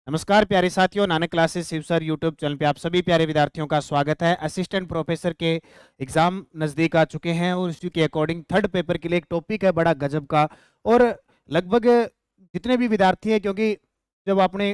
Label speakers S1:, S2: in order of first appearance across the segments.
S1: नमस्कार प्यारे साथियों, नानक क्लासेस शिवसर यूट्यूब चैनल पे आप सभी प्यारे विद्यार्थियों का स्वागत है। असिस्टेंट प्रोफेसर के एग्जाम नज़दीक आ चुके हैं और उसी के अकॉर्डिंग थर्ड पेपर के लिए एक टॉपिक है बड़ा गजब का। और लगभग जितने भी विद्यार्थी हैं, क्योंकि जब आपने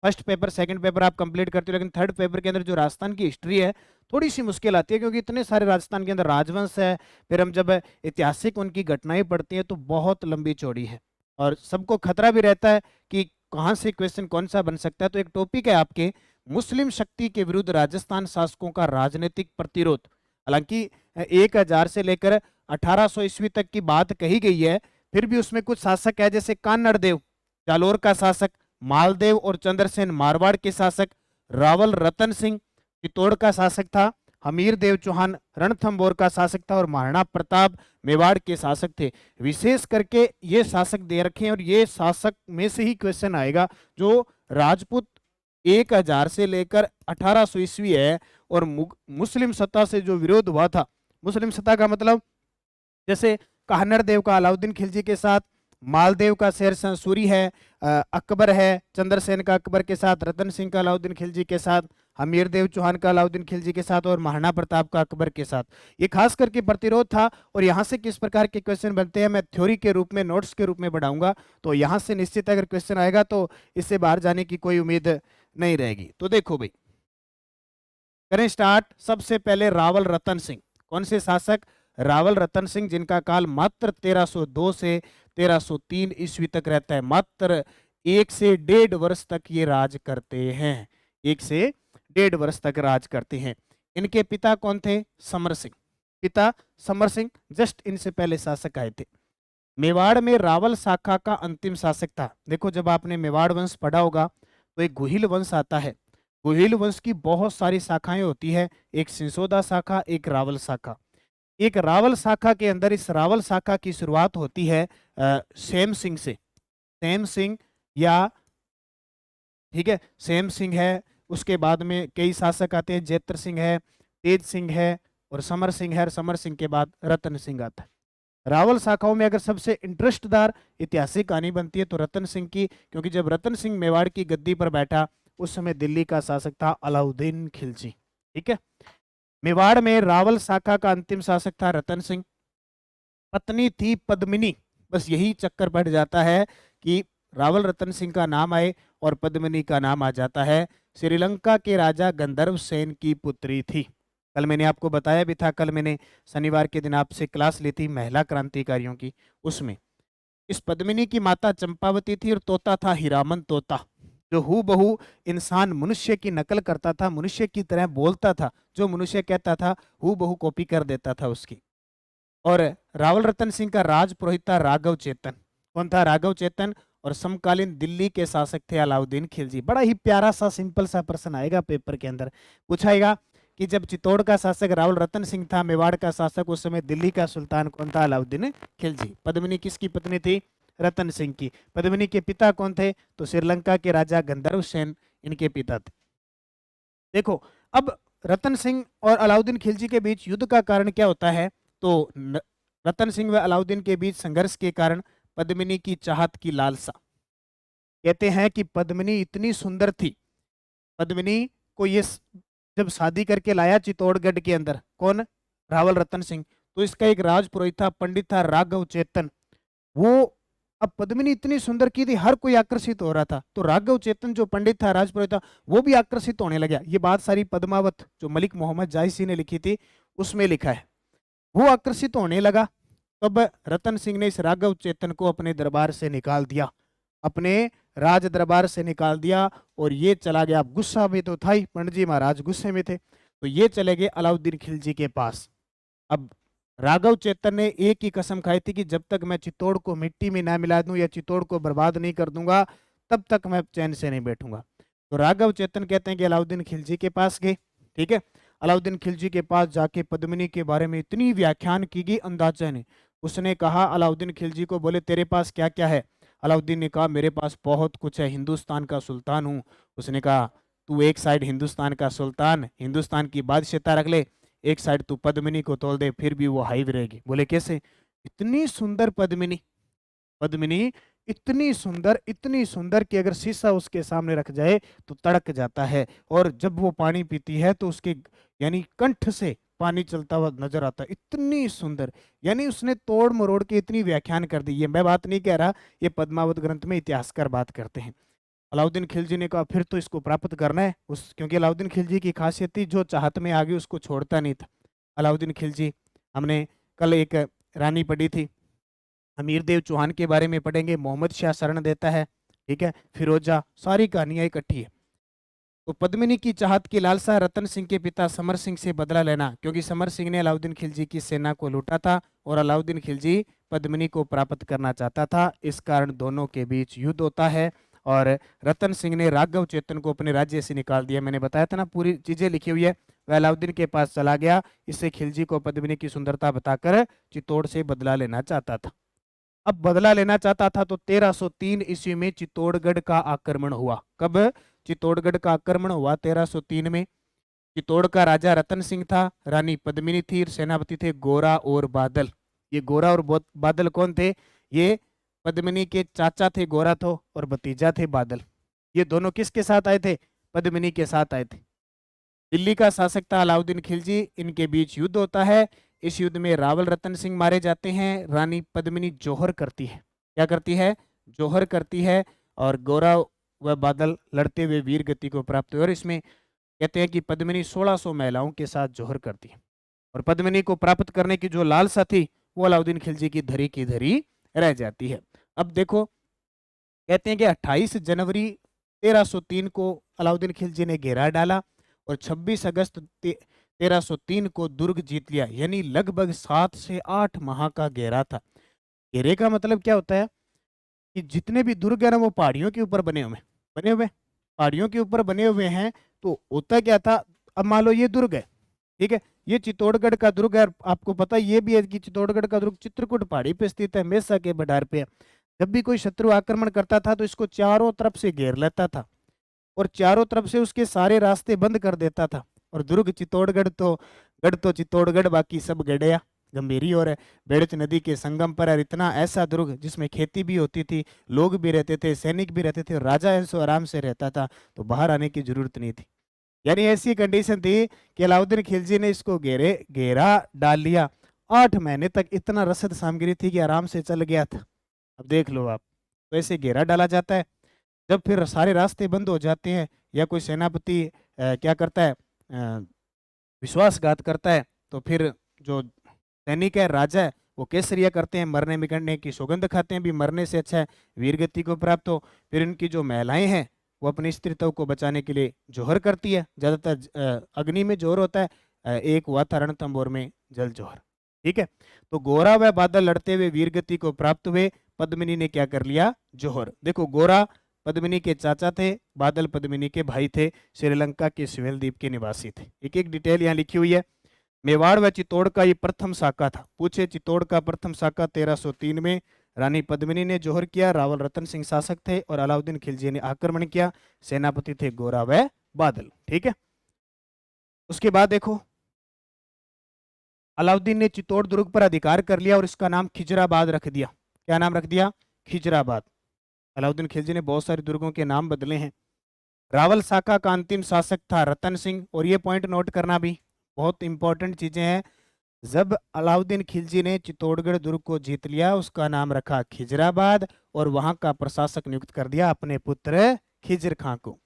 S1: फर्स्ट पेपर सेकंड पेपर आप कंप्लीट करते हो, लेकिन थर्ड पेपर के अंदर जो राजस्थान की हिस्ट्री है थोड़ी सी मुश्किल आती है, क्योंकि इतने सारे राजस्थान के अंदर राजवंश है। फिर हम जब ऐतिहासिक उनकी घटनाएं पढ़ती हैं तो बहुत लंबी चौड़ी है और सबको खतरा भी रहता है कि कहाँ से क्वेश्चन कौन सा बन सकता है। तो एक टॉपिक है आपके, मुस्लिम शक्ति के विरुद्ध राजस्थान शासकों का राजनीतिक प्रतिरोध। हालांकि 1000 से लेकर 1800 ईस्वी तक की बात कही गई है, फिर भी उसमें कुछ शासक है जैसे कान्नड़ देव जालोर का शासक, मालदेव और चंद्रसेन मारवाड़ के शासक, रावल रतन सिंह चित्तौड़ का शासक था, हमीर देव चौहान रणथंभौर का शासक था और महाराणा प्रताप मेवाड़ के शासक थे। विशेष करके ये शासक दे रखे हैं और ये शासक में से ही क्वेश्चन आएगा जो राजपूत 1000 से लेकर 1800 ईस्वी है और मुस्लिम सत्ता से जो विरोध हुआ था। मुस्लिम सत्ता का मतलब जैसे कान्हड़ देव का अलाउद्दीन खिलजी के साथ, मालदेव का शेर शाह सूरी है, अकबर है चंद्रसेन का अकबर के साथ, रतन सिंह का अलाउद्दीन खिलजी के साथ, हमीर देव चौहान का अलाउद्दीन खिलजी के साथ और महाराणा प्रताप का अकबर के साथ। ये खास करके प्रतिरोध था। और यहाँ से किस प्रकार के क्वेश्चन बनते हैं मैं थ्योरी के रूप में, नोट्स के रूप में बढ़ाऊंगा, तो यहाँ से निश्चित अगर क्वेश्चन आएगा तो इससे बाहर जाने की कोई उम्मीद नहीं रहेगी। तो देखो भाई, करें स्टार्ट। सबसे पहले रावल रतन सिंह। कौन से शासक? रावल रतन सिंह, जिनका काल मात्र 1302 से 1303 ईस्वी तक रहता है। मात्र 1 से 1.5 वर्ष तक ये राज करते हैं। 1 से 1.5 वर्ष तक राज करते हैं। इनके पिता कौन थे? समर सिंह। पिता समर सिंह जस्ट इनसे पहले शासक आए थे। मेवाड़ में रावल शाखा का अंतिम शासक था। देखो, जब आपने मेवाड़ वंश पढ़ा होगा तो एक गुहिल वंश आता है। गुहिल वंश की बहुत सारी शाखाएं होती है, एक सिसोदा शाखा, एक रावल शाखा। एक रावल शाखा के अंदर, इस रावल शाखा की शुरुआत होती है सेम सिंह से। सेम सिंह या, ठीक है, सेम सिंह है। उसके बाद में कई शासक आते हैं, जैत्र सिंह है, तेज सिंह है और समर सिंह है। और समर सिंह के बाद रतन सिंह आता है। रावल शाखाओं में अगर सबसे इंटरेस्टदार ऐतिहासिक कहानी बनती है तो रतन सिंह की, क्योंकि जब रतन सिंह मेवाड़ की गद्दी पर बैठा उस समय दिल्ली का शासक था अलाउद्दीन खिलजी। ठीक है, मेवाड़ में रावल शाखा का अंतिम शासक था रतन सिंह। पत्नी थी पद्मिनी। बस यही चक्कर पड़ जाता है कि रावल रतन सिंह का नाम आए और पद्मिनी का नाम आ जाता है। श्रीलंका के राजा गंधर्व सेन की पुत्री थी। कल मैंने आपको बताया भी था, कल मैंने शनिवार के दिन आपसे क्लास ली थी महिला क्रांतिकारियों की, उसमें इस पद्मिनी की माता चंपावती थी और तोता था हीरामन तोता, जो हूबहू इंसान मनुष्य की नकल करता था, मनुष्य की तरह बोलता था, जो मनुष्य कहता था हूबहू कॉपी कर देता था उसकी। और रावल रतन सिंह का राज पुरोहित था राघव चेतन। कौन था? राघव चेतन। और समकालीन दिल्ली के शासक थे अलाउद्दीन खिलजी। बड़ा ही प्यारा सा सिंपल सा प्रश्न आएगा पेपर के अंदर, पूछाएगा कि जब चित्तौड़ का शासक रावल रतन सिंह था, मेवाड़ का शासक उस समय दिल्ली का सुल्तान कौन था? अलाउद्दीन खिलजी। पद्मिनी किसकी पत्नी थी? रतन सिंह की। पद्मिनी के पिता कौन थे? तो श्रीलंका के राजा गंधर्व सेन इनके पिता थे। देखो, अब रतन सिंह और अलाउद्दीन खिलजी के बीच युद्ध का कारण क्या होता है? तो रतन सिंह व अलाउद्दीन के बीच संघर्ष के कारण पद्मिनी की चाहत की लालसा। कहते हैं कि पद्मिनी इतनी सुंदर थी, पद्मिनी को ये जब शादी करके लाया चित्तौड़गढ़ के अंदर, कौन? रावल रतन सिंह। तो इसका एक राज पुरोहित था, पंडित था राघव चेतन। वो, अब पद्मिनी इतनी सुंदर की थी, हर कोई आकर्षित हो रहा था, तो राघव चेतन जो पंडित था, राजपुरोहित था, वो भी आकर्षित होने लगा। ये बात सारी पद्मावत जो मलिक मोहम्मद जायसी ने लिखी थी उसमें लिखा है। वो आकर्षित होने लगा, तब रतन सिंह ने इस राघव चेतन को अपने दरबार से निकाल दिया, अपने राज दरबार से निकाल दिया और ये चला गया। अब गुस्सा भी तो था ही, पंडित जी महाराज गुस्से में थे, तो ये चले गए अलाउद्दीन खिलजी के पास। अब राघव चेतन ने एक ही कसम खाई थी कि जब तक मैं चित्तौड़ को मिट्टी में ना मिला दूं या चित्तौड़ को बर्बाद नहीं कर दूंगा तब तक मैं चैन से नहीं बैठूंगा। तो राघव चेतन कहते हैं कि अलाउद्दीन खिलजी के पास गए। ठीक है, अलाउद्दीन खिलजी के पास जाके पद्मिनी के बारे में इतनी व्याख्यान की गई अंदाजा ने। उसने कहा, अलाउद्दीन खिलजी को बोले तेरे पास क्या क्या है? अलाउद्दीन ने कहा मेरे पास बहुत कुछ है, हिंदुस्तान का सुल्तान हूँ। उसने कहा तू एक साइड हिंदुस्तान का सुल्तान, हिंदुस्तान की बादशाहता रख ले, एक साइड तू पद्मिनी को तोल दे, फिर भी वो हाई रहेगी। बोले कैसे? इतनी सुंदर पद्मिनी, पद्मिनी इतनी सुंदर कि अगर शीशा उसके सामने रख जाए तो तड़क जाता है। और जब वो पानी पीती है तो उसके यानी कंठ से पानी चलता हुआ नजर आता है, इतनी सुंदर। यानी उसने तोड़ मरोड़ के इतनी व्याख्यान कर दी। ये मैं बात नहीं कह रहा, ये पद्मावत ग्रंथ में इतिहासकार बात करते हैं। अलाउद्दीन खिलजी ने कहा फिर तो इसको प्राप्त करना है, उस क्योंकि अलाउद्दीन खिलजी की खासियत थी जो चाहत में आगे उसको छोड़ता नहीं था। अलाउद्दीन खिलजी, हमने कल एक रानी पढ़ी थी, अमीर देव चौहान के बारे में पढ़ेंगे, मोहम्मद शाह शरण देता है, ठीक है, फिरोजा, सारी कहानियां इकट्ठी है। तो पद्मिनी की चाहत की लालसा रतन सिंह के पिता समर सिंह से बदला लेना, क्योंकि समर सिंह ने अलाउद्दीन खिलजी की सेना को लूटा था और अलाउद्दीन खिलजी पद्मिनी को प्राप्त करना चाहता था। इस कारण दोनों के बीच युद्ध होता है और रतन सिंह ने राघव चेतन को अपने राज्य से निकाल दिया। मैंने बताया था ना, पूरी चीजें लिखी हुई है। वह अलाउद्दीन के पास चला गया, इससे खिलजी को पद्मिनी की सुंदरता बताकर चित्तौड़ से बदला लेना चाहता था। अब बदला लेना चाहता था तो 1303 ईस्वी में चित्तौड़गढ़ का आक्रमण हुआ। कब चित्तौड़गढ़ का आक्रमण हुआ? 1303 में। चित्तौड़ का राजा रतन सिंह था, रानी पद्मिनी थी, सेनापति थे गोरा और बादल। ये गोरा और बादल कौन थे? ये पद्मिनी के चाचा थे गोरा तो, और भतीजा थे बादल। ये दोनों किसके साथ आए थे? पद्मिनी के साथ आए थे। दिल्ली का शासक था अलाउद्दीन खिलजी, इनके बीच युद्ध होता है। इस युद्ध में रावल रतन सिंह मारे जाते हैं, रानी पद्मिनी जौहर करती है। क्या करती है? जौहर करती है। और गोरा व बादल लड़ते हुए वीर गति को प्राप्त हुए। और इसमें कहते हैं कि पद्मिनी 1600 महिलाओं के साथ जौहर करती है। और पद्मिनी को प्राप्त करने की जो लालसा थी वो अलाउद्दीन खिलजी की धरी रह जाती है। अब देखो, कहते हैं कि 28 जनवरी 1303 को अलाउद्दीन खिलजी ने घेरा डाला और 26 अगस्त 1303 को दुर्ग जीत लिया। यानी लगभग 7 से 8 माह का घेरा था। घेरे का मतलब क्या होता है कि जितने भी दुर्ग है ना वो पहाड़ियों के ऊपर बने हुए पहाड़ियों के ऊपर बने हुए हैं। तो होता क्या था, अब मान लो ये दुर्ग है, ठीक है, ये चित्तौड़गढ़ का दुर्ग है। आपको पता ये भी है कि चित्तौड़गढ़ का दुर्ग चित्रकूट पहाड़ी पे स्थित है, मेसा के बडार पे है। जब भी कोई शत्रु आक्रमण करता था तो इसको चारों तरफ से घेर लेता था और चारों तरफ से उसके सारे रास्ते बंद कर देता था। और दुर्ग चित्तौड़गढ़ तो गढ़ तो चित्तौड़गढ़, बाकी सब गढ़िया गंभीरी और बेड़च नदी के संगम पर है। इतना ऐसा दुर्ग जिसमें खेती भी होती थी, लोग भी रहते थे, सैनिक भी रहते थे और राजा ऐसो आराम से रहता था, तो बाहर आने की जरूरत नहीं थी। यानी ऐसी कंडीशन थी कि अलाउद्दीन खिलजी ने इसको घेरा डाल लिया। 8 महीने तक इतना रसद सामग्री थी कि आराम से चल गया था। अब देख लो आप, तो ऐसे घेरा डाला जाता है। जब फिर सारे रास्ते बंद हो जाते हैं या कोई सेनापति क्या करता है, विश्वासघात करता है, तो फिर जो सैनिक है, राजा है, वो केसरिया करते हैं, मरने मिटने की सौगंध खाते हैं भी, मरने से अच्छा है वीरगति को प्राप्त हो। फिर इनकी जो महिलाएं हैं वो अपनी स्त्रीत्व को बचाने के लिए जौहर करती है। ज्यादातर अग्नि में जौहर होता है, एक हुआ था रणथंभौर में जल जौहर, ठीक है। तो गोरा व बादल लड़ते हुए वीरगति को प्राप्त हुए, पद्मिनी ने क्या कर लिया? जौहर। देखो, गोरा पद्मिनी के चाचा थे, बादल पद्मिनी के भाई थे, श्रीलंका के स्वेल द्वीप के निवासी थे। एक एक डिटेल यहाँ लिखी हुई है। मेवाड़ व चित्तौड़ का ये प्रथम शाखा था। पूछे, चित्तौड़ का प्रथम शाखा 1303 में रानी पद्मिनी ने जौहर किया, रावल रतन सिंह शासक थे और अलाउद्दीन खिलजी ने आक्रमण किया, सेनापति थे गोरा व बादल, ठीक है। उसके बाद देखो, अलाउद्दीन ने चित्तौड़ दुर्ग पर अधिकार कर लिया और इसका नाम खिजराबाद रख दिया। क्या नाम रख दिया? खिजराबाद। अलाउद्दीन खिलजी ने बहुत सारे दुर्गों के नाम बदले हैं। रावल शाखा का अंतिम शासक था रतन सिंह। और ये पॉइंट नोट करना भी बहुत इंपॉर्टेंट चीजें हैं। जब अलाउद्दीन खिलजी ने चित्तौड़गढ़ दुर्ग को जीत लिया, उसका नाम रखा खिजराबाद और वहां का प्रशासक नियुक्त कर दिया अपने पुत्र खिजर खां को।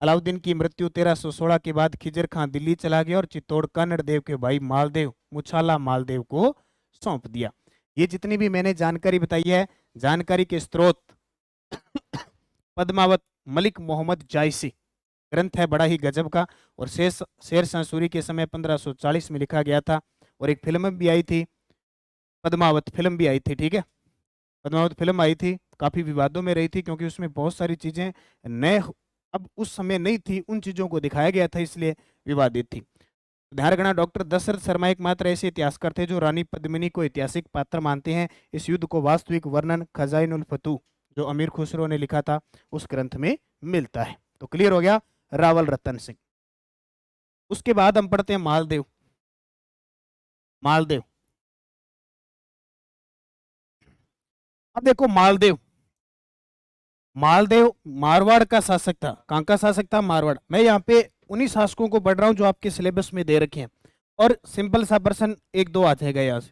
S1: अलाउद्दीन की मृत्यु 1316 के बाद खिजर खां दिल्ली चला गया और चित्तौड़ कन्नड़ देव के भाई मालदेव, मुछाला मालदेव को सौंप दिया। ये जितनी भी मैंने जानकारी बताई है, जानकारी के स्रोत पद्मावत मलिक मोहम्मद जायसी ग्रंथ है, बड़ा ही गजब का। और शेर शाह सूरी के समय 1540 में लिखा गया था। और एक फिल्म भी आई थी, पद्मावत फिल्म भी आई थी, ठीक है, पद्मावत फिल्म आई थी, काफी विवादों में रही थी क्योंकि उसमें बहुत सारी चीजें नए अब उस समय नहीं थी, उन चीजों को दिखाया गया था, इसलिए विवादित थी। ध्यान रखना, डॉक्टर दशरथ शर्मा एकमात्र ऐसे इतिहासकार थे जो रानी पद्मिनी को ऐतिहासिक पात्र मानते हैं। इस युद्ध को वास्तविक वर्णन खजाइनुल फतू जो अमीर खुसरो ने लिखा था उस ग्रंथ में मिलता है। तो क्लियर हो गया, रावल रतन सिंह। उसके बाद हम पढ़ते हैं मालदेव। मालदेव, अब देखो मालदेव, मालदेव मारवाड़ का शासक था। कहाँ का शासक था? मारवाड़। मैं यहाँ पे उन्हीं शासकों को पढ़ रहा हूँ जो आपके सिलेबस में दे रखे हैं, और सिंपल सा प्रश्न एक दो आ जाएगा यहाँ से।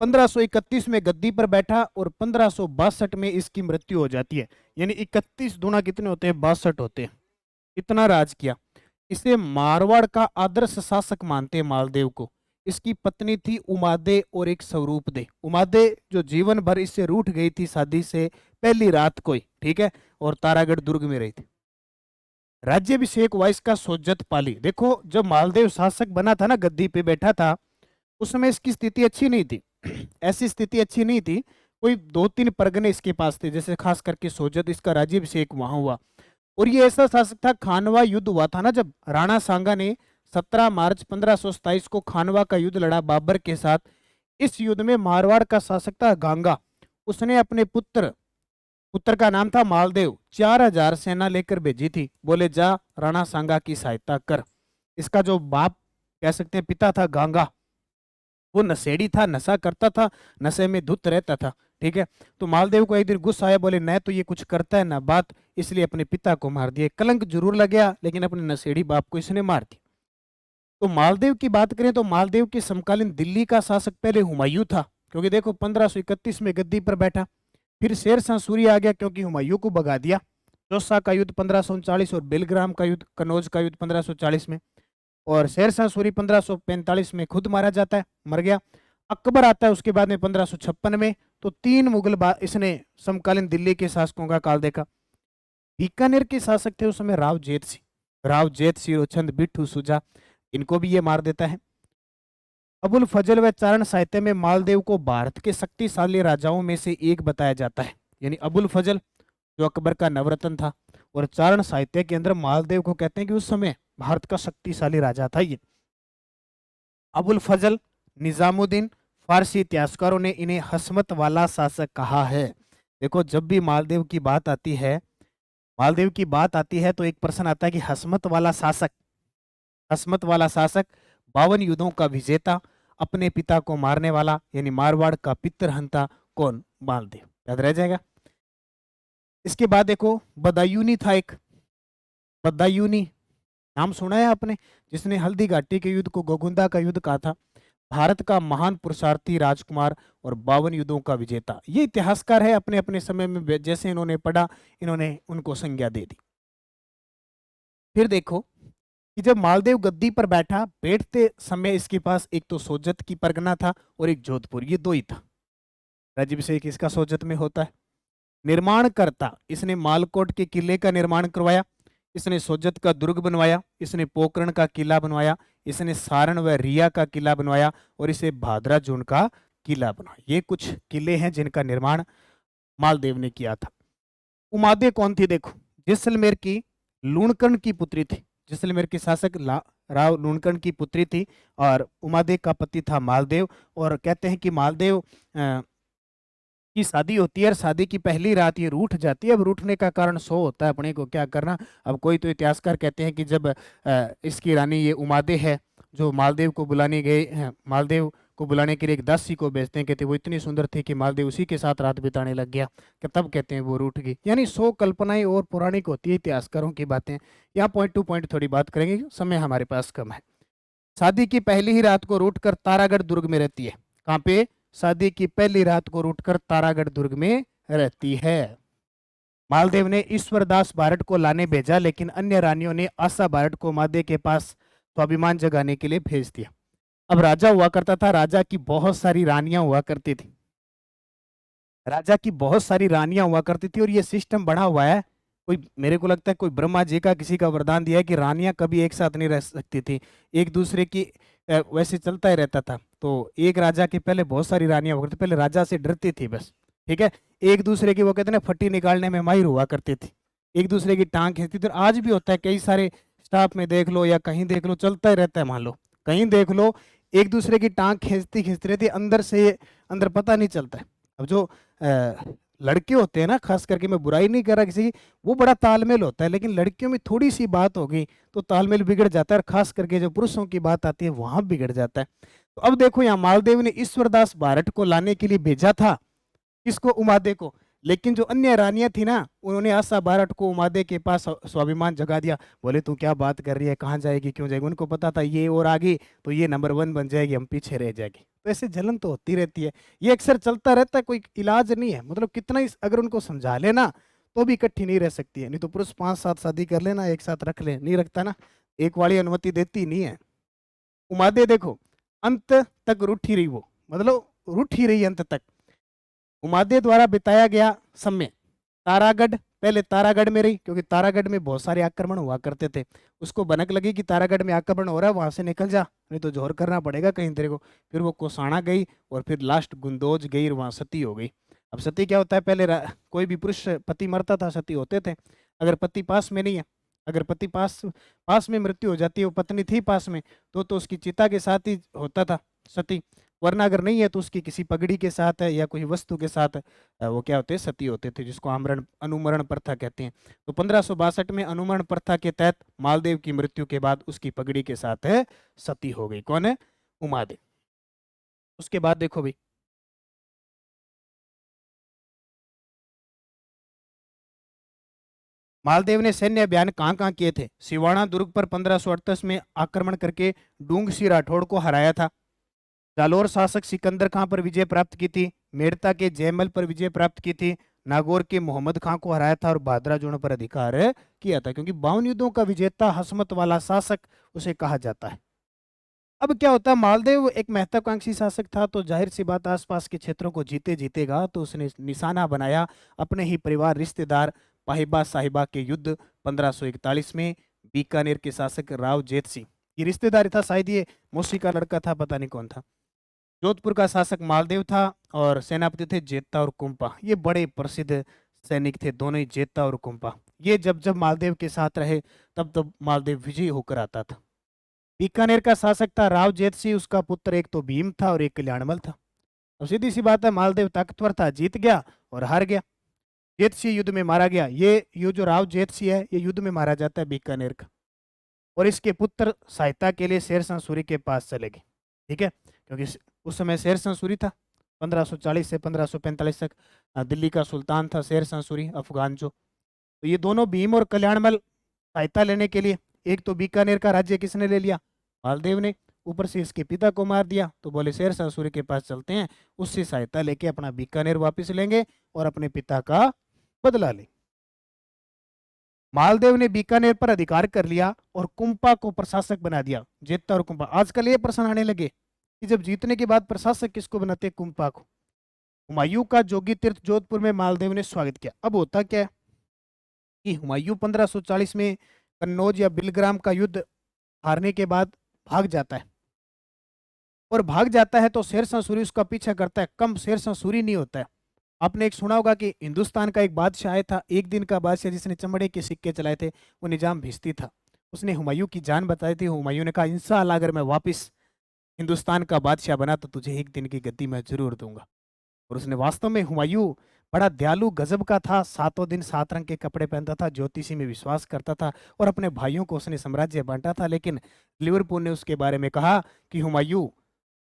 S1: 1531 में गद्दी पर बैठा और 1562 में इसकी मृत्यु हो जाती है, यानी 31 दूना कितने होते हैं? 62 होते हैं। इतना राज किया। इसे मारवाड़ का आदर्श शासक मानते हैं मालदेव को। इसकी पत्नी थी उमादे और एक स्वरूप दे। उमादे जो जीवन भर इससे रूठ गई थी शादी से पहली रात को ही, ठीक है, और तारागढ़ दुर्ग में रही थी। राज्यभिषेक हुआ इसका सोजत पाली। देखो जब मालदेव शासक बना था ना, गद्दी पे बैठा था, उस समय इसकी स्थिति अच्छी नहीं थी। ऐसी स्थिति अच्छी नहीं थी। कोई दो तीन परगने इसके पास थे, जैसे खास करके सोजत, इसका राज्यभिषेक वहां हुआ। और ये ऐसा शासक था, खानवा युद्ध हुआ था ना जब, राणा सांगा ने 17 मार्च 1527 को खानवा का युद्ध लड़ा बाबर के साथ। इस युद्ध में मारवाड़ का शासक था गांगा। उसने अपने पुत्र पुत्र का नाम था मालदेव, 4000 सेना लेकर भेजी थी। बोले जा राणा सांगा की सहायता कर। इसका जो बाप कह सकते हैं पिता था गांगा, वो नशेड़ी था, नशा करता था, नशे में धुत रहता था, ठीक है। तो मालदेव को एक दिन गुस्सा आया, बोले न तो ये कुछ करता है ना बात, इसलिए अपने पिता को मार दिया। कलंक जरूर लग गया, लेकिन अपने नशेड़ी बाप को इसने मार दिया। तो मालदेव की बात करें तो मालदेव के समकालीन दिल्ली का शासक पहले हुमायूं था, क्योंकि देखो 1531 में गद्दी पर बैठा। फिर शेर शाह सूरी आ गया, क्योंकि हुमायूं को भगा दिया। चौसा का युद्ध 1539 और बेलग्राम का युद्ध, कनौज का युद्ध 1540 में। और शेर शाह सूरी 1545 में खुद मारा जाता है, मर गया। अकबर आता है उसके बाद में 1556 में। तो तीन मुगल इसने समकालीन दिल्ली के शासकों का काल देखा। बीकानेर के शासक थे उस समय राव जेत सिंह। राव जेत सिंह और चंद बिट्ठू सुजा, इनको भी ये मार देता है। अबुल फजल व चारण साहित्य में मालदेव को भारत के शक्तिशाली राजाओं में से एक बताया जाता है। यानी अबुल फजल जो अकबर का नवरत्न था, और चारण साहित्य के अंदर मालदेव को कहते हैं कि उस समय भारत का शक्तिशाली राजा था ये। अबुल फजल, निजामुद्दीन, फारसी इतिहासकारों ने इन्हें हसमत वाला शासक कहा है। देखो जब भी मालदेव की बात आती है, मालदेव की बात आती है तो एक प्रश्न आता है कि हसमत वाला शासक, हसमत वाला शासक, 52 युद्धों का विजेता, अपने पिता को मारने वाला, यानी मारवाड़ का पितरहंता कौन? मालदेव। याद रह जाएगा। इसके बाद देखो बदायूनी था एक, बदायूनी नाम सुना है आपने, जिसने हल्दी घाटी के युद्ध को गोगुंदा का युद्ध कहा था। भारत का महान पुरुषार्थी राजकुमार और 52 युद्धों का विजेता। ये इतिहासकार है, अपने अपने समय में जैसे इन्होंने पढ़ा, इन्होंने उनको संज्ञा दे दी। फिर देखो कि जब मालदेव गद्दी पर बैठा, बैठते समय इसके पास एक तो सोजत की परगना था और एक जोधपुर, ये दो ही था। राज्यभिषेक इसका सोजत में होता है। निर्माणकर्ता, इसने मालकोट के किले का निर्माण करवाया, इसने सोजत का दुर्ग बनवाया, इसने पोकरण का किला बनवाया, इसने सारण व रिया का किला बनवाया, और इसे भादरा जोन का किला बनवाया। ये कुछ किले हैं जिनका निर्माण मालदेव ने किया था। उमादे कौन थी? देखो जैसलमेर की लूणकर्ण की पुत्री थी। जैसलमेर के शासक राव लूणकर्ण की पुत्री थी, और उमादे का पति था मालदेव। और कहते हैं कि मालदेव की शादी होती है, और शादी की पहली रात ये रूठ जाती है। अब रूठने का कारण सो होता है, अपने को क्या करना। अब कोई तो इतिहासकार कहते हैं कि जब इसकी रानी ये उमादे है, जो मालदेव को बुलाने गए, मालदेव को बुलाने के लिए एक दासी को भेजते हैं, कहते वो इतनी सुंदर थी कि मालदेव उसी के साथ रात बिताने लग गया, कि तब कहते हैं वो रूठ गई। यानी सो कल्पनाएं और पौराणिक होती है, इतिहासकारों की बातें। यहाँ पॉइंट टू पॉइंट थोड़ी बात करेंगे, समय हमारे पास कम है। शादी की पहली ही रात को रूठ कर तारागढ़ दुर्ग में रहती है। कहाँ पे? शादी की पहली रात को रूठकर तारागढ़ दुर्ग में रहती है। मालदेव ने ईश्वरदास बारट को लाने भेजा, लेकिन अन्य रानियों ने आशा बारट को मादे के पास स्वाभिमान जगाने के लिए भेज दिया। अब राजा हुआ करता था, राजा की बहुत सारी रानियां हुआ करती थी, राजा की बहुत सारी रानियां हुआ करती थी। और ये सिस्टम बना हुआ है, कोई मेरे को लगता है कोई ब्रह्मा जी का किसी का वरदान दिया है कि रानियां कभी एक साथ नहीं रह सकती थी, एक दूसरे की वैसे चलता ही रहता था। तो एक राजा के पहले बहुत सारी रानियां हुआ करती, पहले राजा से डरती थी बस, ठीक है। एक दूसरे की वो कहते हैं फट्टी निकालने में माहिर हुआ करती थी, एक दूसरे की टांग खींचती थी। और आज भी होता है, कई सारे स्टाफ में देख लो या कहीं देख लो, चलता ही रहता है। मान लो कहीं देख लो, एक दूसरे की टांग खींचती खींचती रहती, अंदर से अंदर पता नहीं चलता है। अब जो लड़के होते हैं ना, खास करके, मैं बुराई नहीं कर रहा किसी की, वो बड़ा तालमेल होता है, लेकिन लड़कियों में थोड़ी सी बात हो गई तो तालमेल बिगड़ जाता है, और खास करके जो पुरुषों की बात आती है वहां बिगड़ जाता है। तो अब देखो यहाँ मालदेव ने ईश्वरदास बारट को लाने के लिए भेजा था, किसको? उमादे को। लेकिन जो अन्य रानियां थी ना, उन्होंने आशा बारट को उमादे के पास स्वाभिमान जगा दिया। बोले तू क्या बात कर रही है, कहाँ जाएगी, क्यों जाएगी। उनको पता था ये और आगे तो ये नंबर 1 बन जाएगी, हम पीछे रह जाएगी। तो ऐसे जलन तो होती रहती है, ये अक्सर चलता रहता है, कोई इलाज नहीं है। मतलब कितना ही अगर उनको समझा लेना तो भी इकट्ठी नहीं रह सकती है। नहीं तो पुरुष 5-7 शादी कर लेना, एक साथ रख ले, नहीं रखता ना, एक वाली अनुमति देती नहीं है। उमादे देखो अंत तक रूठी रही, वो मतलब रूठी रही अंत तक। उमादे द्वारा बिताया गया समय तारागढ़, पहले तारागढ़ में रही, क्योंकि तारागढ़ में बहुत सारे आक्रमण हुआ करते थे। उसको भनक लगी कि तारागढ़ में आक्रमण हो रहा है, वहां से निकल जा, नहीं तो जोर करना पड़ेगा कहीं तेरे को। फिर वो कोसाणा गई और फिर लास्ट गुंदोज गई और वहां सती हो गई। अब सती क्या होता है, पहले कोई भी पुरुष पति मरता था, सती होते थे। अगर पति पास में नहीं है, अगर पति पास पास में मृत्यु हो जाती है, वो पत्नी थी पास में, तो उसकी चिता के साथ ही होता था सती। वरना अगर नहीं है तो उसकी किसी पगड़ी के साथ है या कोई वस्तु के साथ वो क्या होते, सती होते थे, जिसको आमरण अनुमरण प्रथा कहते हैं। तो 1562 में अनुमरण प्रथा के तहत मालदेव की मृत्यु के बाद उसकी पगड़ी के साथ है सती हो गई। कौन है, उमादेव। उसके बाद देखो भाई, मालदेव ने सैन्य अभियान कहाँ कहाँ किए थे। सिवाना दुर्ग पर 1538 में आक्रमण करके डूंगसी राठौड़ को हराया था। जालोर शासक सिकंदर खां पर विजय प्राप्त की थी। मेड़ता के जयमल पर विजय प्राप्त की थी। नागौर के मोहम्मद खां को हराया था और भादरा जोड़ पर अधिकार किया था, क्योंकि 52 युद्धों का विजेता हसमत वाला शासक उसे कहा जाता है। अब क्या होता है, मालदेव एक महत्वाकांक्षी शासक था, तो जाहिर सी बात आसपास के क्षेत्रों को जीते जीतेगा, तो उसने निशाना बनाया अपने ही परिवार रिश्तेदार पाहिबा साहिबा के युद्ध 1541 में। बीकानेर के शासक राव जेत सिंह, ये रिश्तेदार था, शायद ये मौसी का लड़का था, पता नहीं कौन था। जोधपुर का शासक मालदेव था और सेनापति थे जेता और कुंपा। ये बड़े प्रसिद्ध सैनिक थे दोनों ही, जेता और कुंपा। ये जब जब मालदेव के साथ रहे तब तब मालदेव विजयी होकर आता था। बीकानेर का शासक था राव जेत सिंह, उसका पुत्र एक तो भीम था और एक कल्याणमल था। अब सीधी सी बात है, मालदेव ताकतवर था, जीत गया और हार गया। जेत सिंह युद्ध में मारा गया। ये जो राव जेत सिंह है, ये युद्ध में मारा जाता है बीकानेर का। और इसके पुत्र सहायता के लिए शेरशाह सूरी के पास चले गए। ठीक है, क्योंकि उस समय शेरशाह सूरी था, 1540 से 1545 तक दिल्ली का सुल्तान था शेरशाह सूरी, अफगान जो। तो ये दोनों भीम और कल्याणमल सहायता लेने के लिए, एक तो बीकानेर का राज्य किसने ले लिया, मालदेव ने, ऊपर से इसके पिता को मार दिया, तो बोले शेरशाह सूरी के पास चलते हैं, उससे सहायता लेके अपना बीकानेर वापस लेंगे और अपने पिता का बदला लेंगे। मालदेव ने बीकानेर पर अधिकार कर लिया और कुंपा को प्रशासक बना दिया। जेता और कुंपा, आजकल ये प्रश्न आने लगे कि जब जीतने के बाद प्रशासक किसको बनाते, कुंपा को। हुमायूं का जोगी तीर्थ जोधपुर में मालदेव ने स्वागत किया। अब होता क्या है कि हुमायूं 1540 में कन्नौज या बिलग्राम का युद्ध हारने के बाद भाग जाता है, और भाग जाता है तो शेरशाह सूरी उसका पीछा करता है। कम शेरशाह सूरी नहीं होता है। आपने एक सुना होगा कि हिंदुस्तान का एक बादशाह आया था, एक दिन का बादशाह, जिसने चमड़े के सिक्के चलाए थे, वो निजाम भिश्ती था। उसने हुमायूं की जान बताई थी। हुमायूं ने कहा इंशाअल्लाह अगर मैं वापस हिंदुस्तान का बादशाह बना तो तुझे एक दिन की गद्दी मैं जरूर दूंगा। और उसने वास्तव में, हुमायूं बड़ा दयालु गजब का था, 7 दिन 7 रंग के कपड़े पहनता था, ज्योतिषी में विश्वास करता था और अपने भाइयों को उसने साम्राज्य बांटा था। लेकिन लिवरपूल ने उसके बारे में कहा कि हुमायूं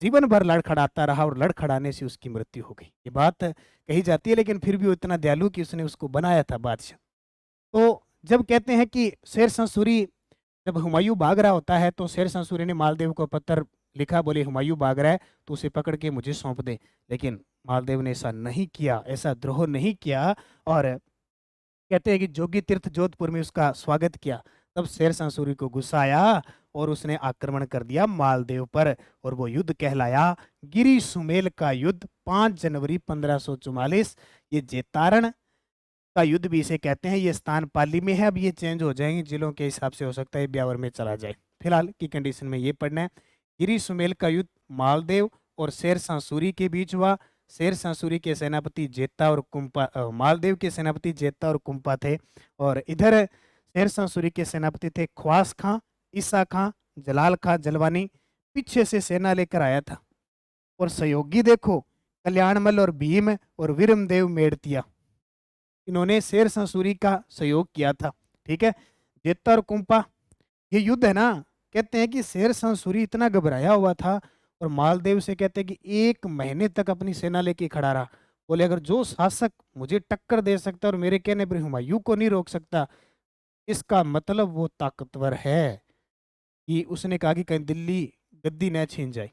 S1: जीवन भर लड़खड़ाता रहा और लड़खड़ाने से उसकी मृत्यु हो गई। ये बात कही जाती है, लेकिन फिर भी वो इतना दयालु कि उसने उसको बनाया था बादशाह। तो जब कहते हैं कि शेरशाह सूरी, जब हुमायूं भाग रहा होता है तो शेरशाह सूरी ने मालदेव को पत्र लिखा, बोले हुमायूं भाग रहा है तो उसे पकड़ के मुझे सौंप दे। लेकिन मालदेव ने ऐसा नहीं किया, ऐसा द्रोह नहीं किया। और कहते हैं कि जोगी तीर्थ जोधपुर में उसका स्वागत किया। तब शेरशाह सूरी को गुस्सा आया और उसने आक्रमण कर दिया मालदेव पर, और वो युद्ध कहलाया गिरी सुमेल का युद्ध, 5 जनवरी 1544। ये जेतारण का युद्ध भी इसे कहते हैं। ये स्थान पाली में है, अब ये चेंज हो जाएंगे जिलों के हिसाब से, हो सकता है ब्यावर में चला जाए। फिलहाल की कंडीशन में ये पढ़ना है। गिरी सुमेल का युद्ध मालदेव और शेरशाह सूरी के बीच हुआ। शेरशाह सूरी के सेनापति जेता और कुंपा, मालदेव के सेनापति जेता और कुंपा थे। और इधर शेरशाह सूरी के सेनापति थे ख्वास खां, ईसा खां, जलाल खां जलवानी। पीछे से सेना लेकर आया था। और सहयोगी देखो, कल्याणमल और भीम और वीरमदेव मेड़तिया, इन्होंने शेरशाह सूरी का सहयोग किया था। ठीक है, जेता और कुंपा, ये युद्ध है ना, कहते हैं कि शेरशाह सूरी इतना घबराया हुआ था और मालदेव से कहते हैं कि 1 महीने तक अपनी सेना लेके खड़ा रहा। बोले अगर जो शासक मुझे टक्कर दे सकता है और मेरे कहने पर हुमायूं को नहीं रोक सकता, इसका मतलब वो ताकतवर है। कि उसने कहा कि कहीं दिल्ली गद्दी न छीन जाए।